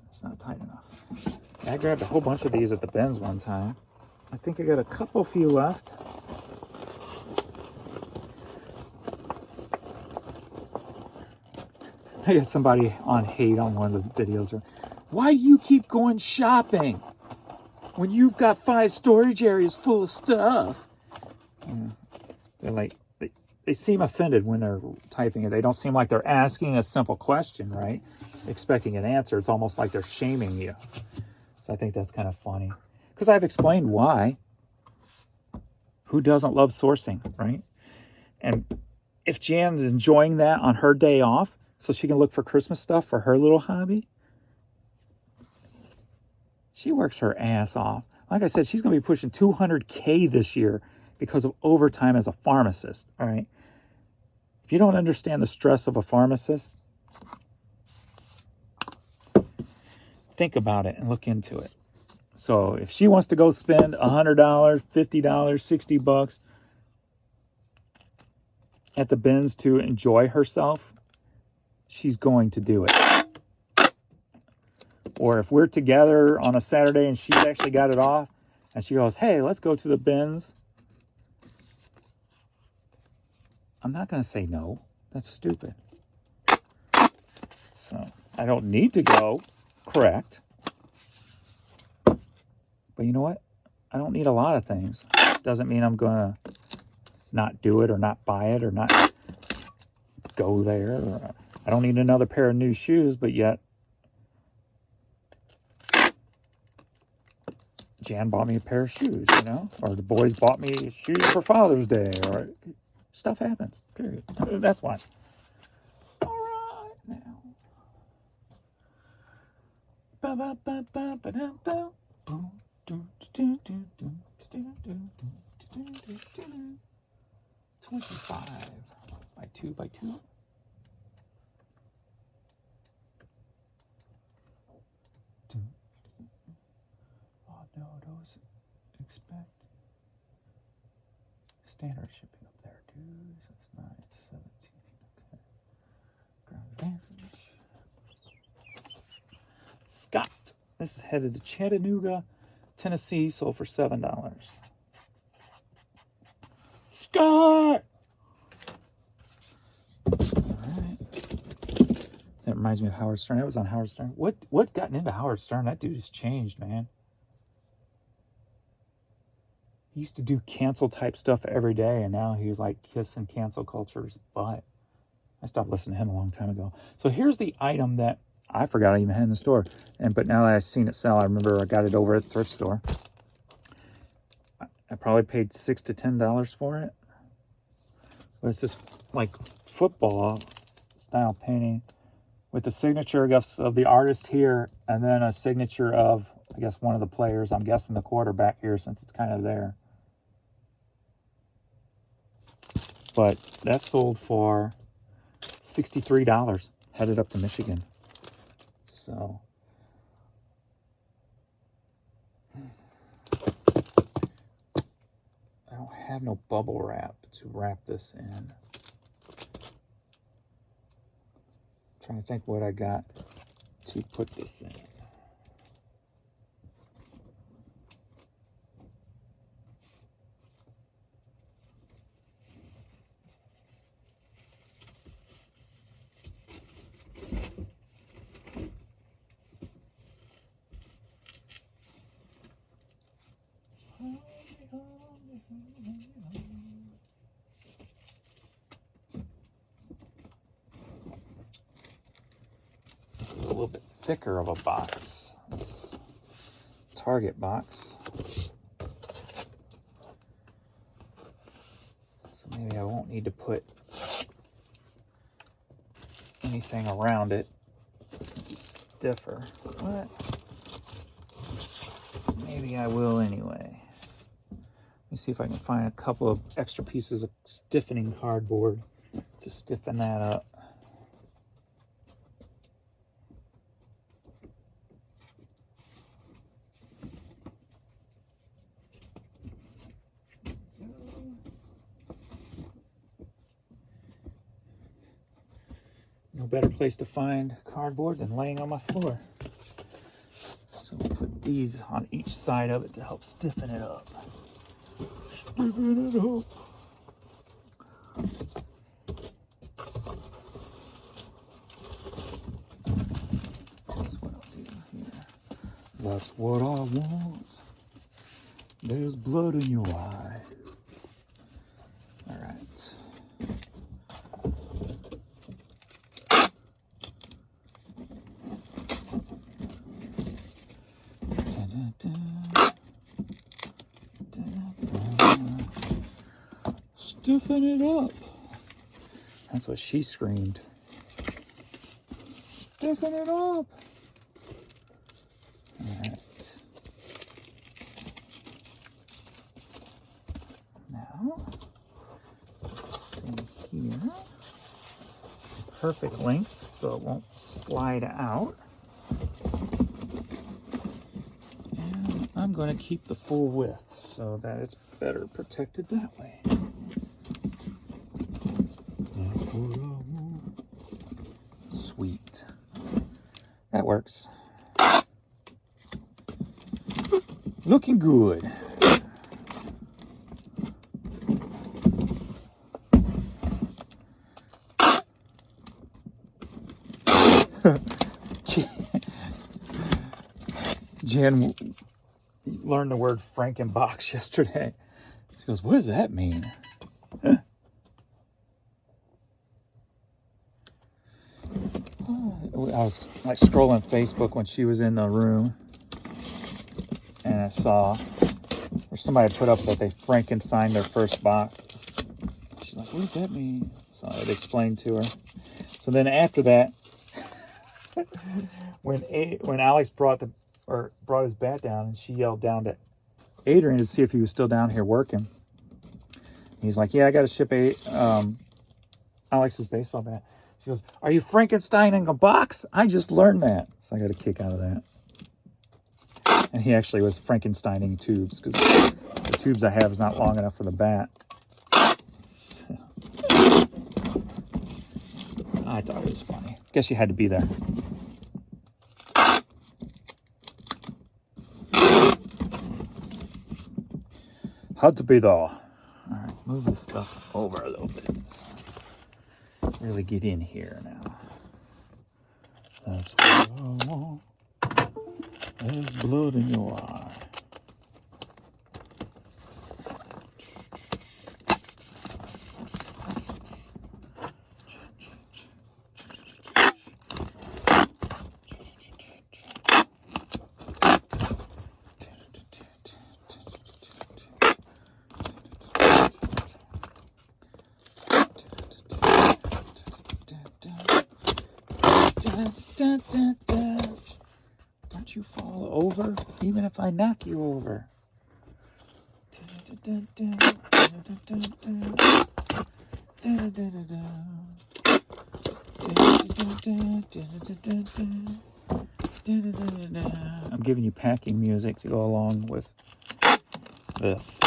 It's not tight enough. I grabbed a whole bunch of these at the bins one time. I think I got a few left. I got somebody on hate on one of the videos. Why do you keep going shopping when you've got 5 storage areas full of stuff? They're like, they seem offended when they're typing it. They don't seem like they're asking a simple question, right? Expecting an answer. It's almost like they're shaming you. So I think that's kind of funny. Because I've explained why. Who doesn't love sourcing, right? And if Jan's enjoying that on her day off, so she can look for Christmas stuff for her little hobby, she works her ass off. Like I said, she's going to be pushing $200K this year because of overtime as a pharmacist, all right? If you don't understand the stress of a pharmacist, think about it and look into it. So if she wants to go spend $100, $50, $60 at the bins to enjoy herself, she's going to do it. Or if we're together on a Saturday and she's actually got it off and she goes, hey, let's go to the bins, I'm not going to say no. That's stupid. So I don't need to go, correct. But you know what? I don't need a lot of things. Doesn't mean I'm going to not do it or not buy it or not go there. Or I don't need another pair of new shoes, but yet Jan bought me a pair of shoes, you know? Or the boys bought me shoes for Father's Day. Or stuff happens, period. That's why. All right, now. Ba-ba-ba-ba-ba-da-ba. Boom. 25 by 2 by 2. Oh no, those expect standard shipping up there, dude. So it's 9.17. Okay. Ground advantage. Scott. This is headed to Chattanooga, Tennessee, sold for $7. Scott! Alright. That reminds me of Howard Stern. That was on Howard Stern. What's gotten into Howard Stern? That dude has changed, man. He used to do cancel type stuff every day, and now he's like kissing cancel culture's butt. I stopped listening to him a long time ago. So here's the item that I forgot I even had in the store. But now that I've seen it sell, I remember I got it over at the thrift store. I probably paid $6 to $10 for it. But it's just like football style painting with the signature of the artist here, and then a signature of, I guess, one of the players. I'm guessing the quarterback here, since it's kind of there. But that sold for $63, headed up to Michigan. So I don't have no bubble wrap to wrap this in. I'm trying to think what I got to put this in. This is a little bit thicker of a box. This Target box. So maybe I won't need to put anything around it since it's stiffer. What? Maybe I will anyway. Let me see if I can find a couple of extra pieces of stiffening cardboard to stiffen that up. better place to find cardboard than laying on my floor. So we'll put these on each side of it to help stiffen it up. Stiffen it up. That's what I'll do here. That's what I want. There's blood in your eye. All right. Stiffen it up. That's what she screamed. Stiffen it up. All right. Now, let's see here. Perfect length, so it won't slide out. And I'm going to keep the full width so that it's better protected that way. Sweet. That works. Looking good. Jen learned the word Frankenbox yesterday. She goes, what does that mean? I was like scrolling Facebook when she was in the room, and I saw where somebody put up that they Frankensteined their first box. She's like, what does that mean? So I explained to her. So then after that, when Alex brought his bat down, and she yelled down to Adrian to see if he was still down here working. He's like, yeah, I got to ship Alex's baseball bat. She goes, are you Frankensteining a box? I just learned that. So I got a kick out of that. And he actually was Frankensteining tubes, because the tubes I have is not long enough for the bat. I thought it was funny. Guess you had to be there. Had to be there. All right, move this stuff over a little bit. Really get in here now. That's what I want. There's blood in your eye. Don't you fall over, even if I knock you over. I'm giving you packing music to go along with this.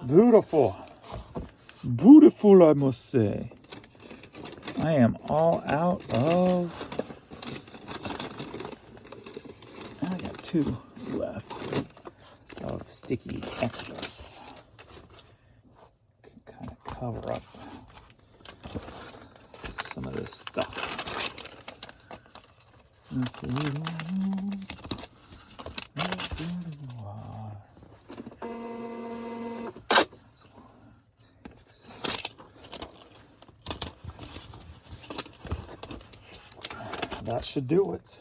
Beautiful. Beautiful, I must say. I am all out of... I got 2 left of sticky extras. Can kind of cover up some of this stuff. Let's see. That should do it.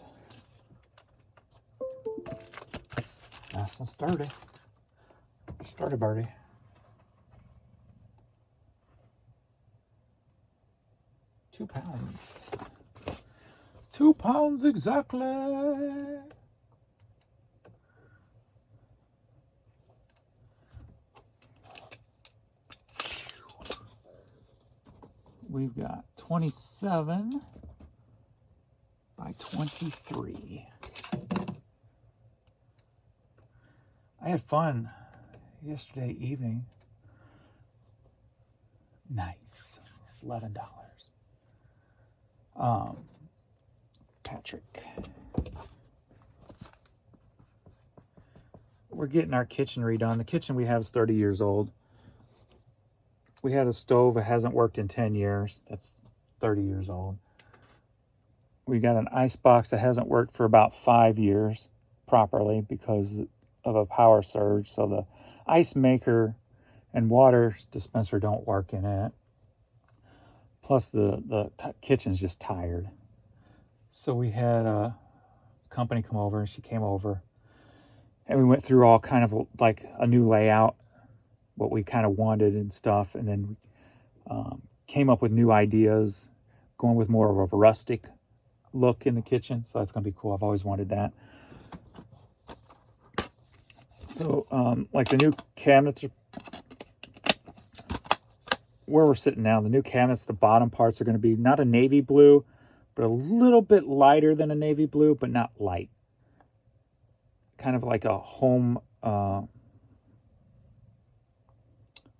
Nice and sturdy. Sturdy birdie. 2 pounds. 2 pounds exactly. we've got 27 by 23. I had fun yesterday evening. Nice. $11. Patrick. We're getting our kitchen redone. The kitchen we have is 30 years old. We had a stove that hasn't worked in 10 years. That's 30 years old. We got an ice box that hasn't worked for about 5 years properly because of a power surge. So the ice maker and water dispenser don't work in it. Plus the kitchen's just tired. So we had a company come over, and she came over. And we went through all kind of like a new layout, what we kind of wanted and stuff. And then came up with new ideas, going with more of a rustic look in the kitchen. So that's going to be cool. I've always wanted that. So like the new cabinets are, where we're sitting now, the new cabinets, the bottom parts are going to be not a navy blue, but a little bit lighter than a navy blue, but not light. Kind of like a home, like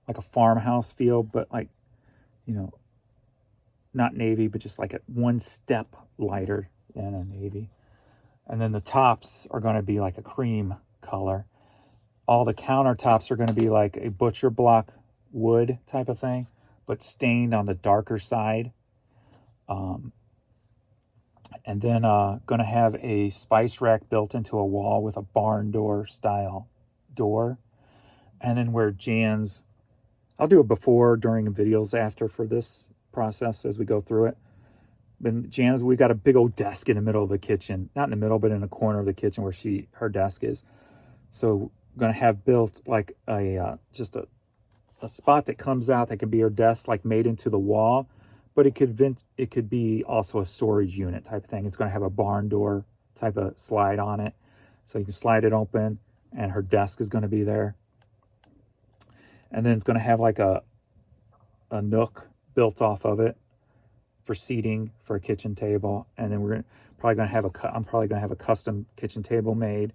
a farmhouse feel, but like, you know, not navy, but just like a one step lighter than a navy. And then the tops are going to be like a cream color. All the countertops are going to be like a butcher block wood type of thing, but stained on the darker side. And then going to have a spice rack built into a wall with a barn door style door. And then where Jan's, I'll do a before, during, and videos after for this process as we go through it. But Jan's, we got a big old desk in the middle of the kitchen. Not in the middle, but in the corner of the kitchen where her desk is. So going to have built like just a spot that comes out that can be her desk, like made into the wall. But it could be also a storage unit type of thing. It's going to have a barn door type of slide on it. So you can slide it open, and her desk is going to be there. And then it's going to have like a nook built off of it for seating for a kitchen table. And then I'm probably going to have a custom kitchen table made.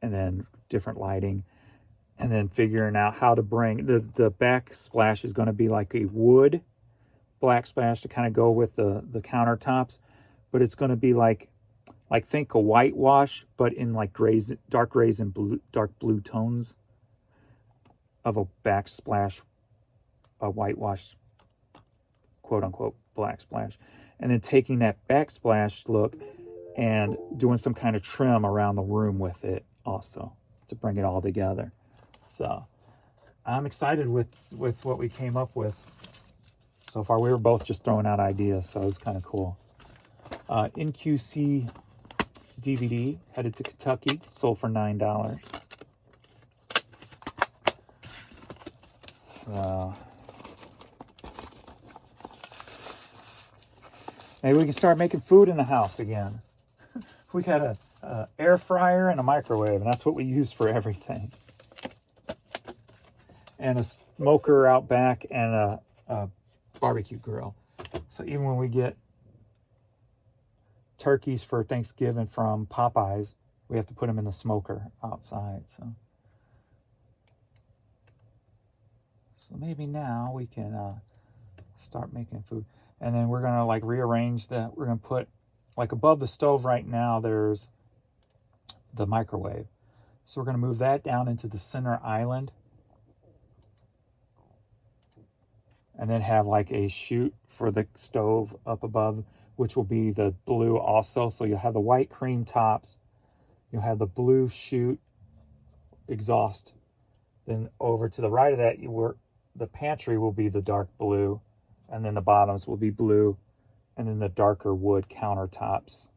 And then different lighting. And then figuring out how to bring the backsplash is going to be like a wood black splash to kind of go with the countertops, but it's going to be like think a whitewash, but in like grays, dark grays and dark blue tones of a backsplash, a whitewash, quote unquote black splash, and then taking that backsplash look and doing some kind of trim around the room with it also to bring it all together. So I'm excited with what we came up with. So far, we were both just throwing out ideas, so it was kind of cool. NQC DVD, headed to Kentucky, sold for $9. So maybe we can start making food in the house again. We got a air fryer and a microwave, and that's what we use for everything. And a smoker out back and a barbecue grill. So even when we get turkeys for Thanksgiving from Popeyes, we have to put them in the smoker outside. So maybe now we can start making food. And then we're gonna like rearrange that. We're gonna put like above the stove right now, there's the microwave. So we're gonna move that down into the center island. And then have like a chute for the stove up above, which will be the blue also. So you'll have the white cream tops. You'll have the blue chute exhaust. Then over to the right of that, the pantry will be the dark blue. And then the bottoms will be blue. And then the darker wood countertops.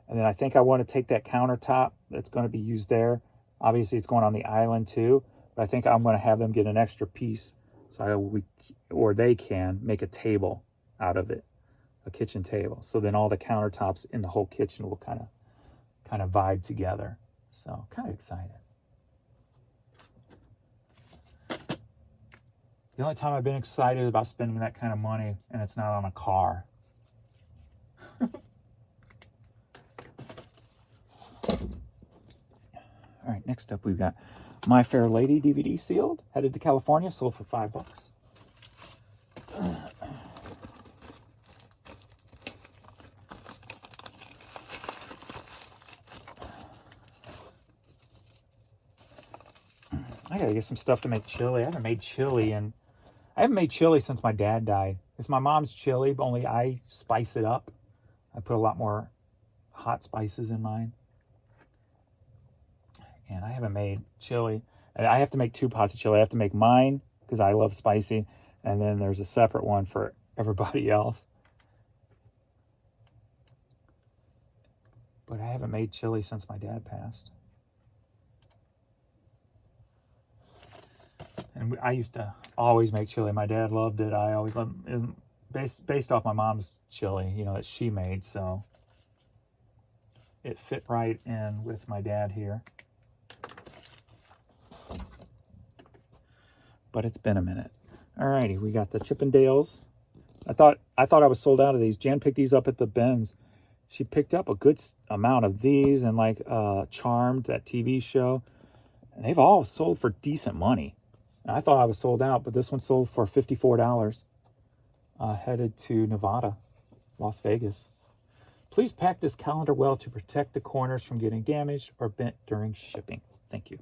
And then I think I want to take that countertop that's going to be used there. Obviously, it's going on the island too. But I think I'm going to have them get an extra piece. So they can make a table out of it, a kitchen table. So then all the countertops in the whole kitchen will kind of vibe together. So kind of excited. The only time I've been excited about spending that kind of money, and it's not on a car. All right, next up we've got My Fair Lady DVD sealed. Headed to California, sold for $5. I gotta get some stuff to make chili. I haven't made chili since my dad died. It's my mom's chili, but only I spice it up. I put a lot more hot spices in mine. And I haven't made chili. I have to make 2 pots of chili. I have to make mine because I love spicy. And then there's a separate one for everybody else. But I haven't made chili since my dad passed. And I used to always make chili. My dad loved it. I always loved it. Based off my mom's chili, that she made. So it fit right in with my dad here. But it's been a minute. Alrighty, we got the Chippendales. I thought I was sold out of these. Jan picked these up at the bins. She picked up a good amount of these and like Charmed, that TV show. And they've all sold for decent money. And I thought I was sold out, but this one sold for $54. Headed to Nevada, Las Vegas. Please pack this calendar well to protect the corners from getting damaged or bent during shipping. Thank you.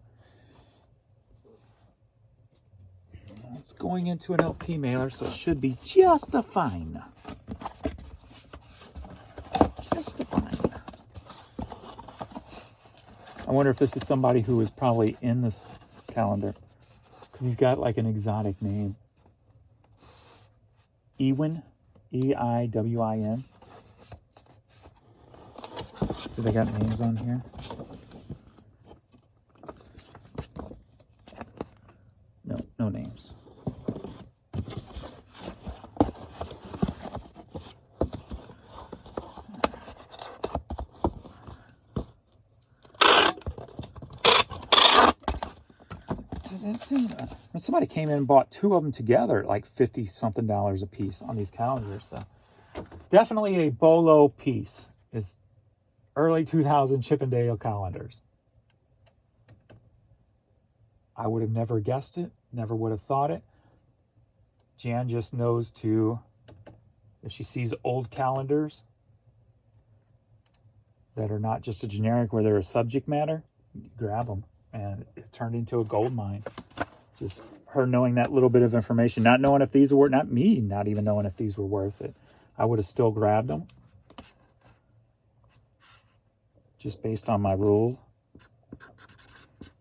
It's going into an LP mailer, so it should be just fine. Just fine. I wonder if this is somebody who is probably in this calendar, because he's got like an exotic name. Ewin, E-I-W-I-N. So they got names on here. No names. Somebody came in and bought 2 of them together, like $50-something a piece on these calendars. So definitely a BOLO piece. Is early 2000 Chippendale calendars. I would have never guessed it. Never would have thought it. Jan just knows if she sees old calendars that are not just a generic where they're a subject matter, grab them. And it turned into a gold mine. Just her knowing that little bit of information, not knowing if these were, not me, not even knowing if these were worth it. I would have still grabbed them. Just based on my rule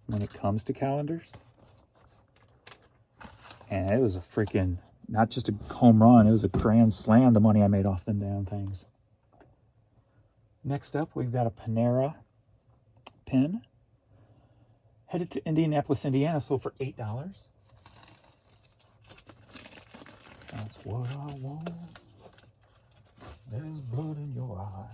when it comes to calendars. And it was a freaking, not just a home run, it was a grand slam, the money I made off them damn things. Next up, we've got a Panera pin. Headed to Indianapolis, Indiana, sold for $8. That's what I want. There's blood in your eye.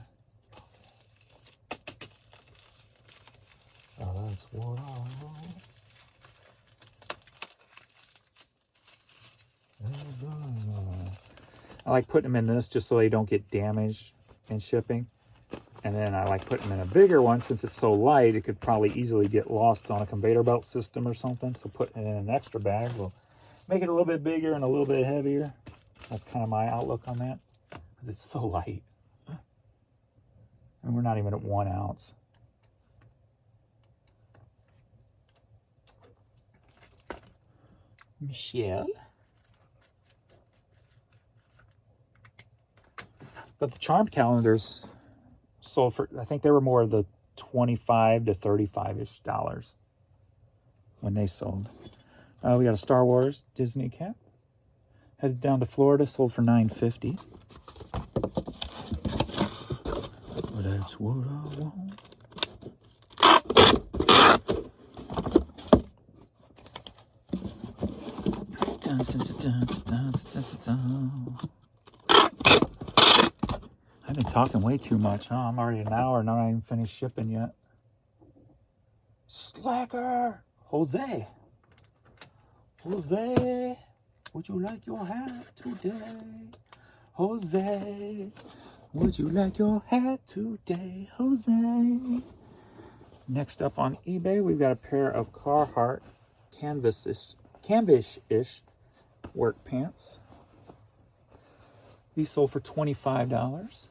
Oh, that's what I want. There's blood in your eye. I like putting them in this just so they don't get damaged in shipping. And then I like putting them in a bigger one. Since it's so light, it could probably easily get lost on a conveyor belt system or something. So putting it in an extra bag will make it a little bit bigger and a little bit heavier. That's kind of my outlook on that. Because it's so light. And we're not even at 1 ounce. Michelle. But the Charmed calendars sold for, I think they were more of the $25 to $35-ish when they sold. We got a Star Wars Disney cap. Headed down to Florida, sold for $9.50. But that's what I want. Dun, dun, dun, dun, dun, dun, dun, dun. I've been talking way too much, huh? I'm already an hour, not even finished shipping yet. Slacker! Jose! Would you like your hat today? Jose, would you like your hat today? Jose. Next up on eBay, we've got a pair of Carhartt canvas-ish work pants. These sold for $25.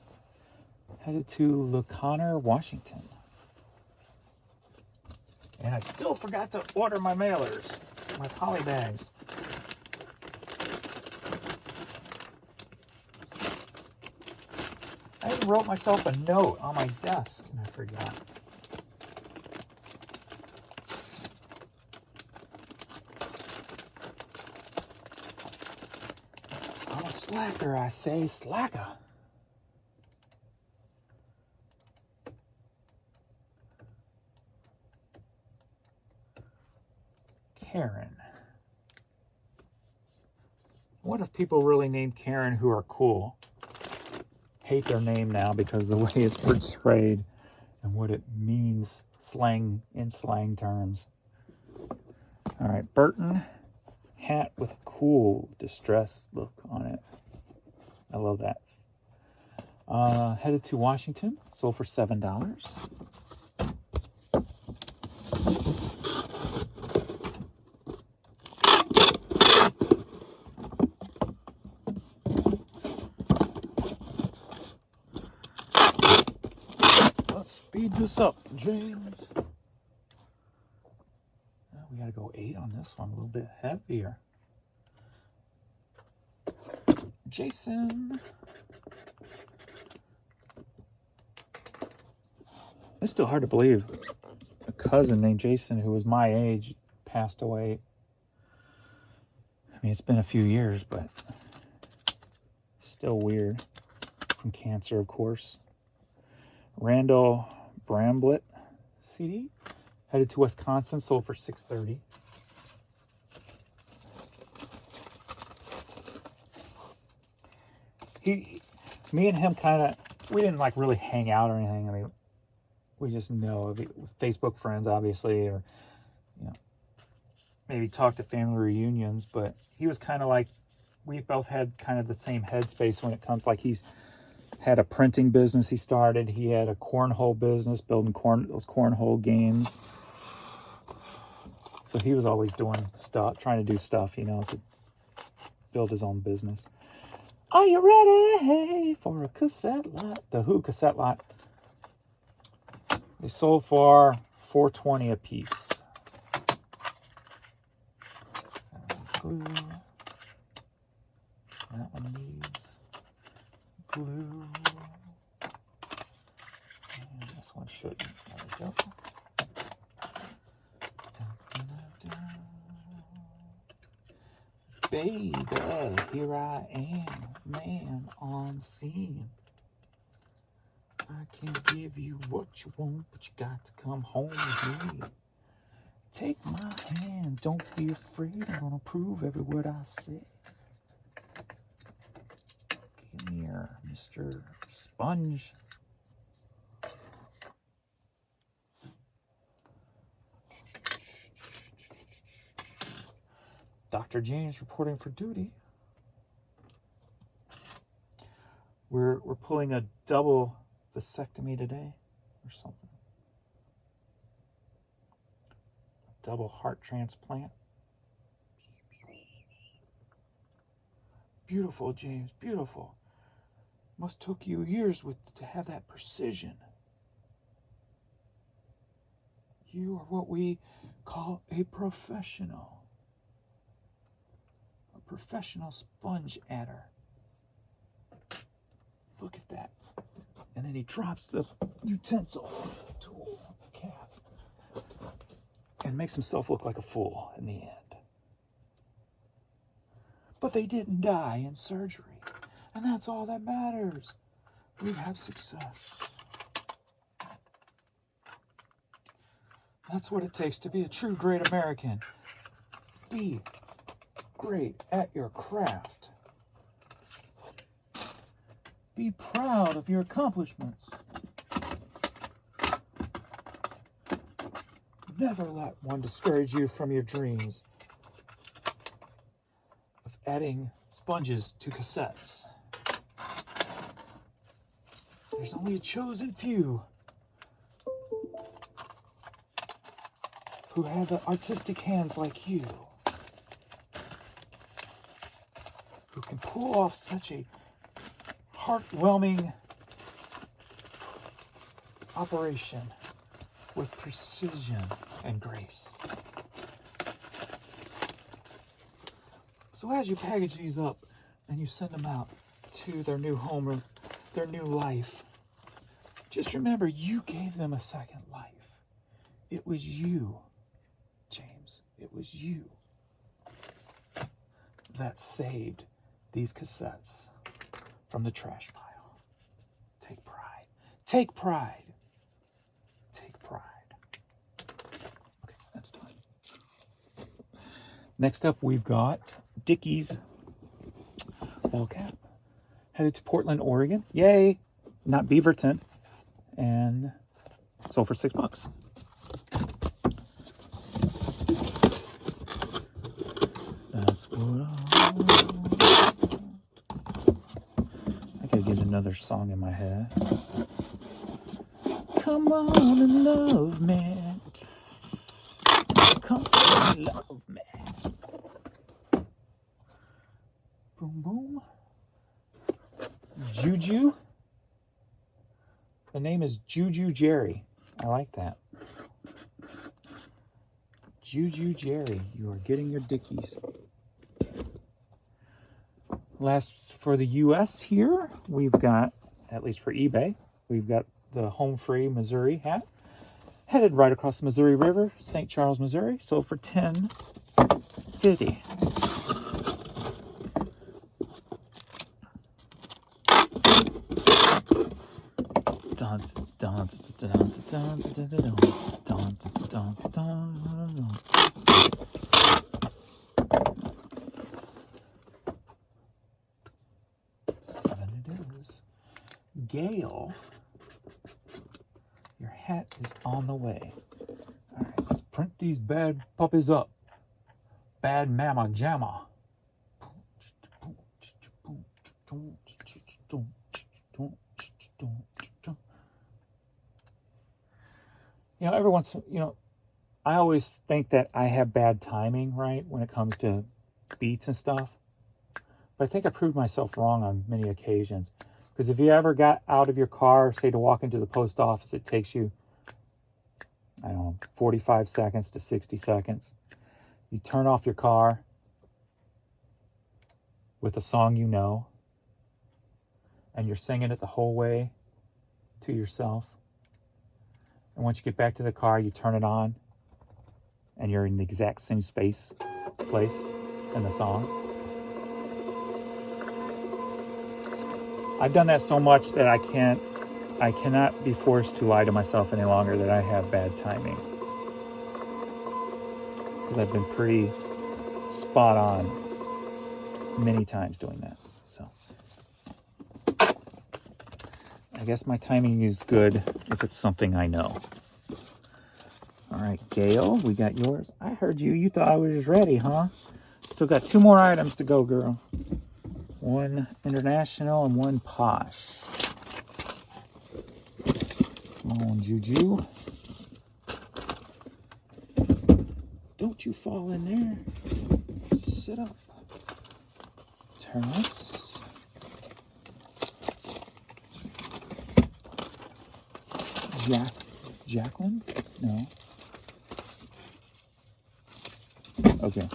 Headed to LeConner, Washington. And I still forgot to order my mailers, my poly bags. I even wrote myself a note on my desk and I forgot. I'm a slacker, I say, slacker. Karen. What if people really named Karen who are cool? Hate their name now because the way it's portrayed and what it means in slang terms. All right, Burton hat with a cool distressed look on it. I love that. Headed to Washington, sold for $7. Let's speed this up, James. We gotta go 8 on this one, a little bit heavier. Jason. It's still hard to believe a cousin named Jason who was my age passed away. I mean, it's been a few years, but still weird. From cancer, of course. Randall Bramblett CD. Headed to Wisconsin, sold for $6.30. Me and him we didn't like really hang out or anything. I mean, we just know Facebook friends, obviously, or maybe talk to family reunions. But he was kind of like, we both had kind of the same headspace when it comes. Like he's had a printing business he started. He had a cornhole business, building those cornhole games. So he was always doing stuff, trying to do stuff, to build his own business. Are you ready for a cassette lot? The Who cassette lot. They sold for $4.20 a piece. Glue. That one needs glue. And this one shouldn't. There we go. Baby, here I am, man on the scene. I can give you what you want, but you got to come home with me. Take my hand, don't be afraid, I'm gonna prove every word I say. Come here, Mr. Sponge. Dr. James reporting for duty. We're pulling a double vasectomy today or something. Double heart transplant. Beautiful, James, beautiful. Must took you years to have that precision. You are what we call a professional. Professional sponge adder. Look at that. And then he drops the utensil tool cap and makes himself look like a fool in the end. But they didn't die in surgery, and that's all that matters. We have success. That's what it takes to be a true great American. Be great at your craft. Be proud of your accomplishments. Never let one discourage you from your dreams. Of adding sponges to cassettes. There's only a chosen few who have the artistic hands like you, who can pull off such a heartwarming operation with precision and grace. So as you package these up and you send them out to their new home or their new life, just remember you gave them a second life. It was you, James. It was you that saved these cassettes from the trash pile. Take pride. Take pride. Take pride. Okay, that's done. Next up, we've got Dickies ball cap. Headed to Portland, Oregon. Yay! Not Beaverton. And sold for $6. That's what I want. I gotta get another song in my head. Come on and love me. Come on and love me. Boom, boom. Juju. The name is Juju Jerry. I like that. Juju Jerry, you are getting your Dickies. Last for the U.S. here, we've got, at least for eBay, we've got the Home Free Missouri hat. Headed right across the Missouri River, St. Charles, Missouri. Sold for $10.50. Seven it is. Gail, your hat is on the way. All right, let's print these bad puppies up. Bad mama jamma. You know, every once, I always think that I have bad timing, right, when it comes to beats and stuff. But I think I proved myself wrong on many occasions. Because if you ever got out of your car, say to walk into the post office, it takes you, 45 seconds to 60 seconds. You turn off your car with a song you know, and you're singing it the whole way to yourself. And once you get back to the car, you turn it on, and you're in the exact same place in the song. I've done that so much that I cannot be forced to lie to myself any longer that I have bad timing. Because I've been pretty spot on many times doing that. So I guess my timing is good if it's something I know. All right, Gail, we got yours. I heard you. You thought I was ready, huh? Still got 2 more items to go, girl. One international and one posh. Come on, Juju. Don't you fall in there. Sit up. Terrence. Jacqueline? No. Okay.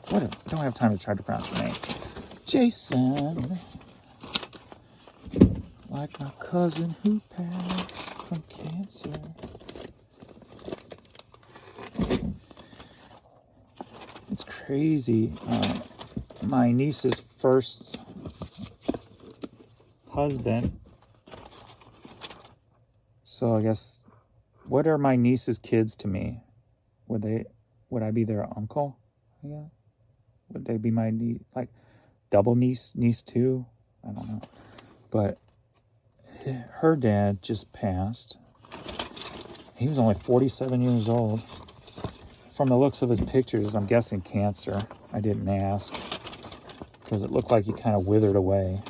Whatever. I don't have time to try to pronounce your name. Jason. Like my cousin who passed from cancer. It's crazy. My niece's first husband. So I guess, what are my niece's kids to me? Would I be their uncle? Yeah. Would they be my niece, like double niece two? I don't know. But her dad just passed. He was only 47 years old. From the looks of his pictures, I'm guessing cancer. I didn't ask. because it looked like he kind of withered away.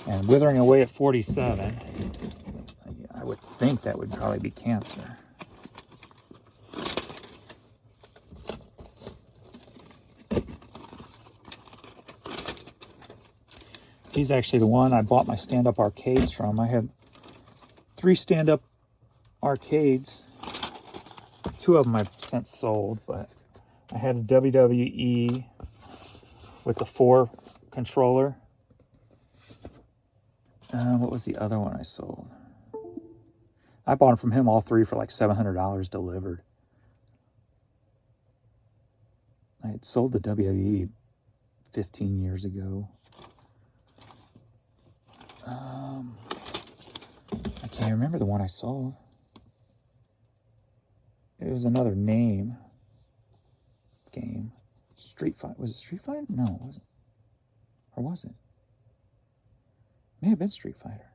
And withering away at 47, I would think that would probably be cancer. He's actually the one I bought my stand-up arcades from. I had 3 stand-up arcades. 2 of them I've since sold, but I had a WWE with the 4 controller. What was the other one I sold? I bought them from him, all 3, for like $700 delivered. I had sold the WWE 15 years ago. I can't remember the one I sold. It was another name game. Street Fighter. Was it Street Fighter? No, was it? Or was it? May have been Street Fighter.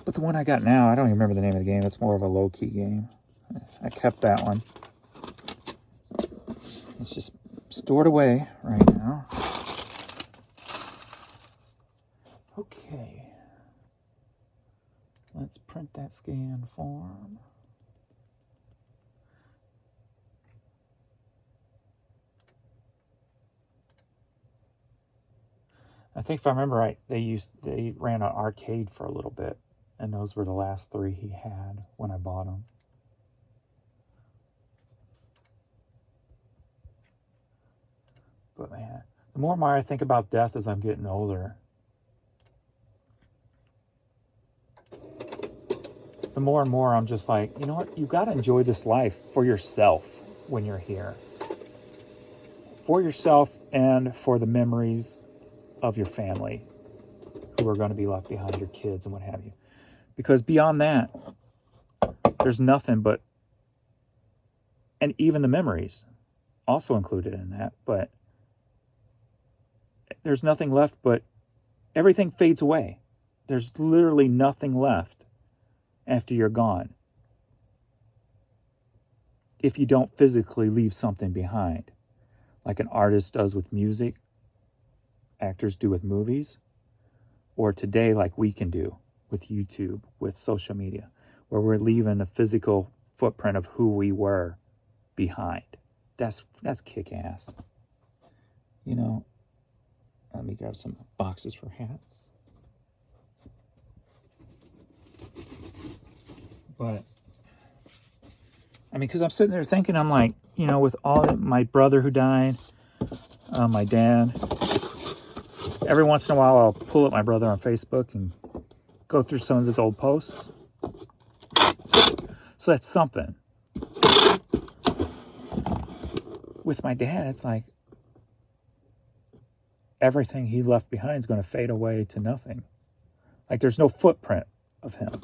But the one I got now, I don't even remember the name of the game. It's more of a low-key game. I kept that one. It's just stored away right now. Okay. Let's print that scan form. I think if I remember right, they ran an arcade for a little bit, and those were the last 3 he had when I bought them. But man, the more and more I think about death as I'm getting older, the more and more I'm just like, you know what? You got to enjoy this life for yourself when you're here. For yourself and for the memories of your family who are going to be left behind, your kids and what have you. Because beyond that, there's nothing but, and even the memories also included in that, but there's nothing left but everything fades away. There's literally nothing left after you're gone, if you don't physically leave something behind, like an artist does with music, actors do with movies, or today like we can do with YouTube, with social media, where we're leaving a physical footprint of who we were behind. That's kick-ass. You know, let me grab some boxes for hats. But, I mean, because I'm sitting there thinking, I'm like, you know, with all that, my brother who died, my dad, every once in a while I'll pull up my brother on Facebook and go through some of his old posts. So that's something. With my dad, it's like everything he left behind is going to fade away to nothing. Like there's no footprint of him.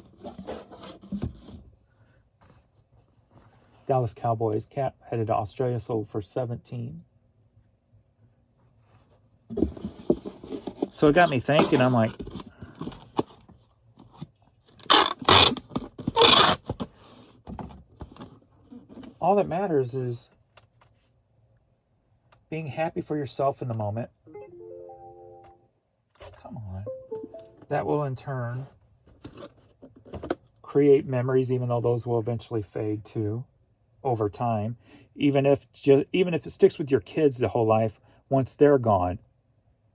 Dallas Cowboys cap headed to Australia, sold for 17. So it got me thinking, I'm like, all that matters is being happy for yourself in the moment. Come on. That will in turn create memories, even though those will eventually fade too over time. Even if it sticks with your kids the whole life, once they're gone,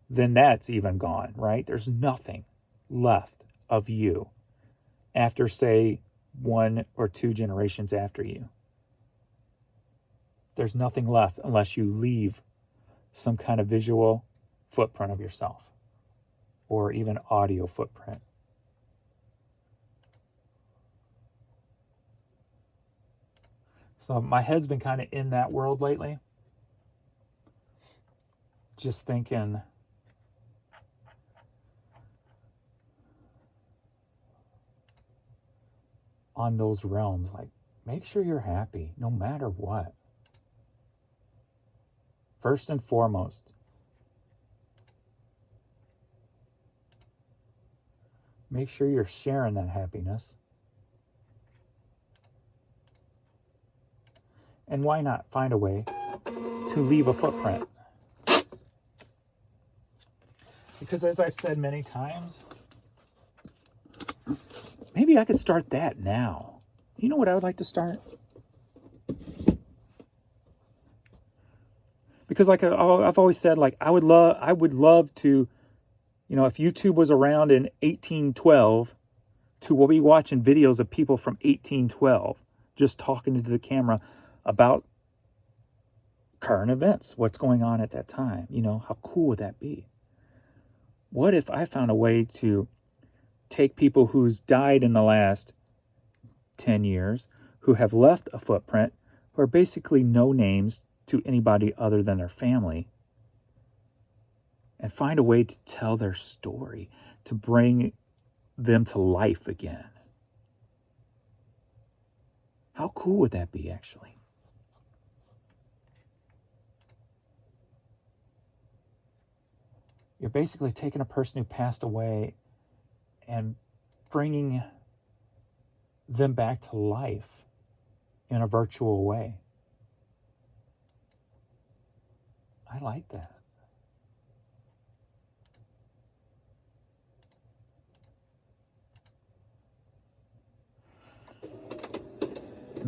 then that's even gone, right? There's nothing left of you after, say, 1 or 2 generations after you. There's nothing left unless you leave some kind of visual footprint of yourself or even audio footprint. So my head's been kind of in that world lately. Just thinking, on those realms, like, make sure you're happy no matter what. First and foremost, make sure you're sharing that happiness. And why not find a way to leave a footprint. Because as I've said many times, maybe I could start that now. You know what I would like to start? Because like I've always said, like I would love to, you know, if YouTube was around in 1812, to we'll be watching videos of people from 1812 just talking into the camera about current events, what's going on at that time. You know, how cool would that be? What if I found a way to take people who's died in the last 10 years, who have left a footprint, who are basically no names to anybody other than their family, and find a way to tell their story, to bring them to life again? How cool would that be, actually? You're basically taking a person who passed away and bringing them back to life in a virtual way. I like that.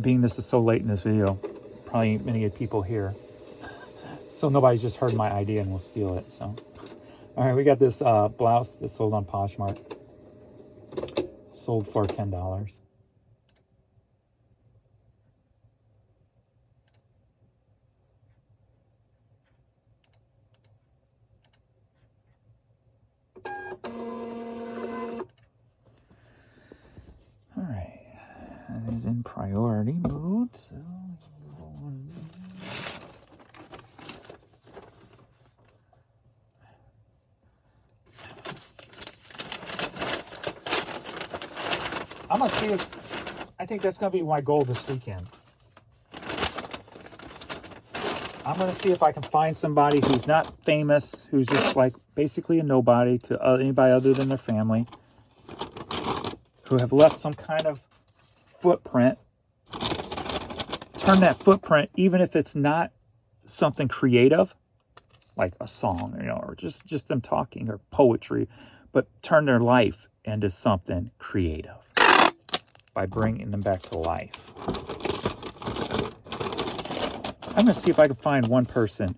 Being this is so late in this video, probably ain't many people here. So nobody's just heard my idea and will steal it. So, all right, we got this blouse that sold on Poshmark. Sold for $10. All right, that is in priority mode. So I'm gonna see if I think that's gonna be my goal this weekend. I'm gonna see if I can find somebody who's not famous, who's just like basically a nobody to anybody other than their family, who have left some kind of footprint. Turn that footprint, even if it's not something creative, like a song, you know, or just them talking or poetry, but turn their life into something creative by bringing them back to life. I'm going to see if I can find one person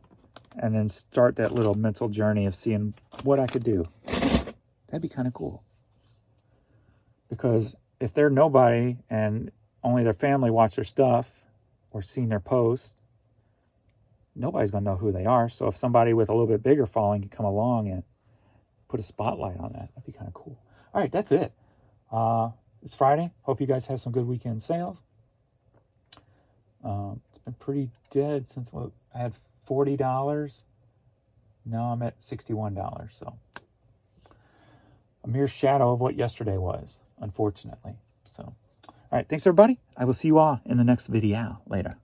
and then start that little mental journey of seeing what I could do. That'd be kind of cool. Because if they're nobody and only their family watch their stuff or seen their posts, nobody's going to know who they are. So if somebody with a little bit bigger following can come along and put a spotlight on that, that'd be kind of cool. All right, that's it. It's Friday. Hope you guys have some good weekend sales. It's been pretty dead since I had $40. Now I'm at $61. So a mere shadow of what yesterday was, unfortunately. So, all right. Thanks, everybody. I will see you all in the next video later.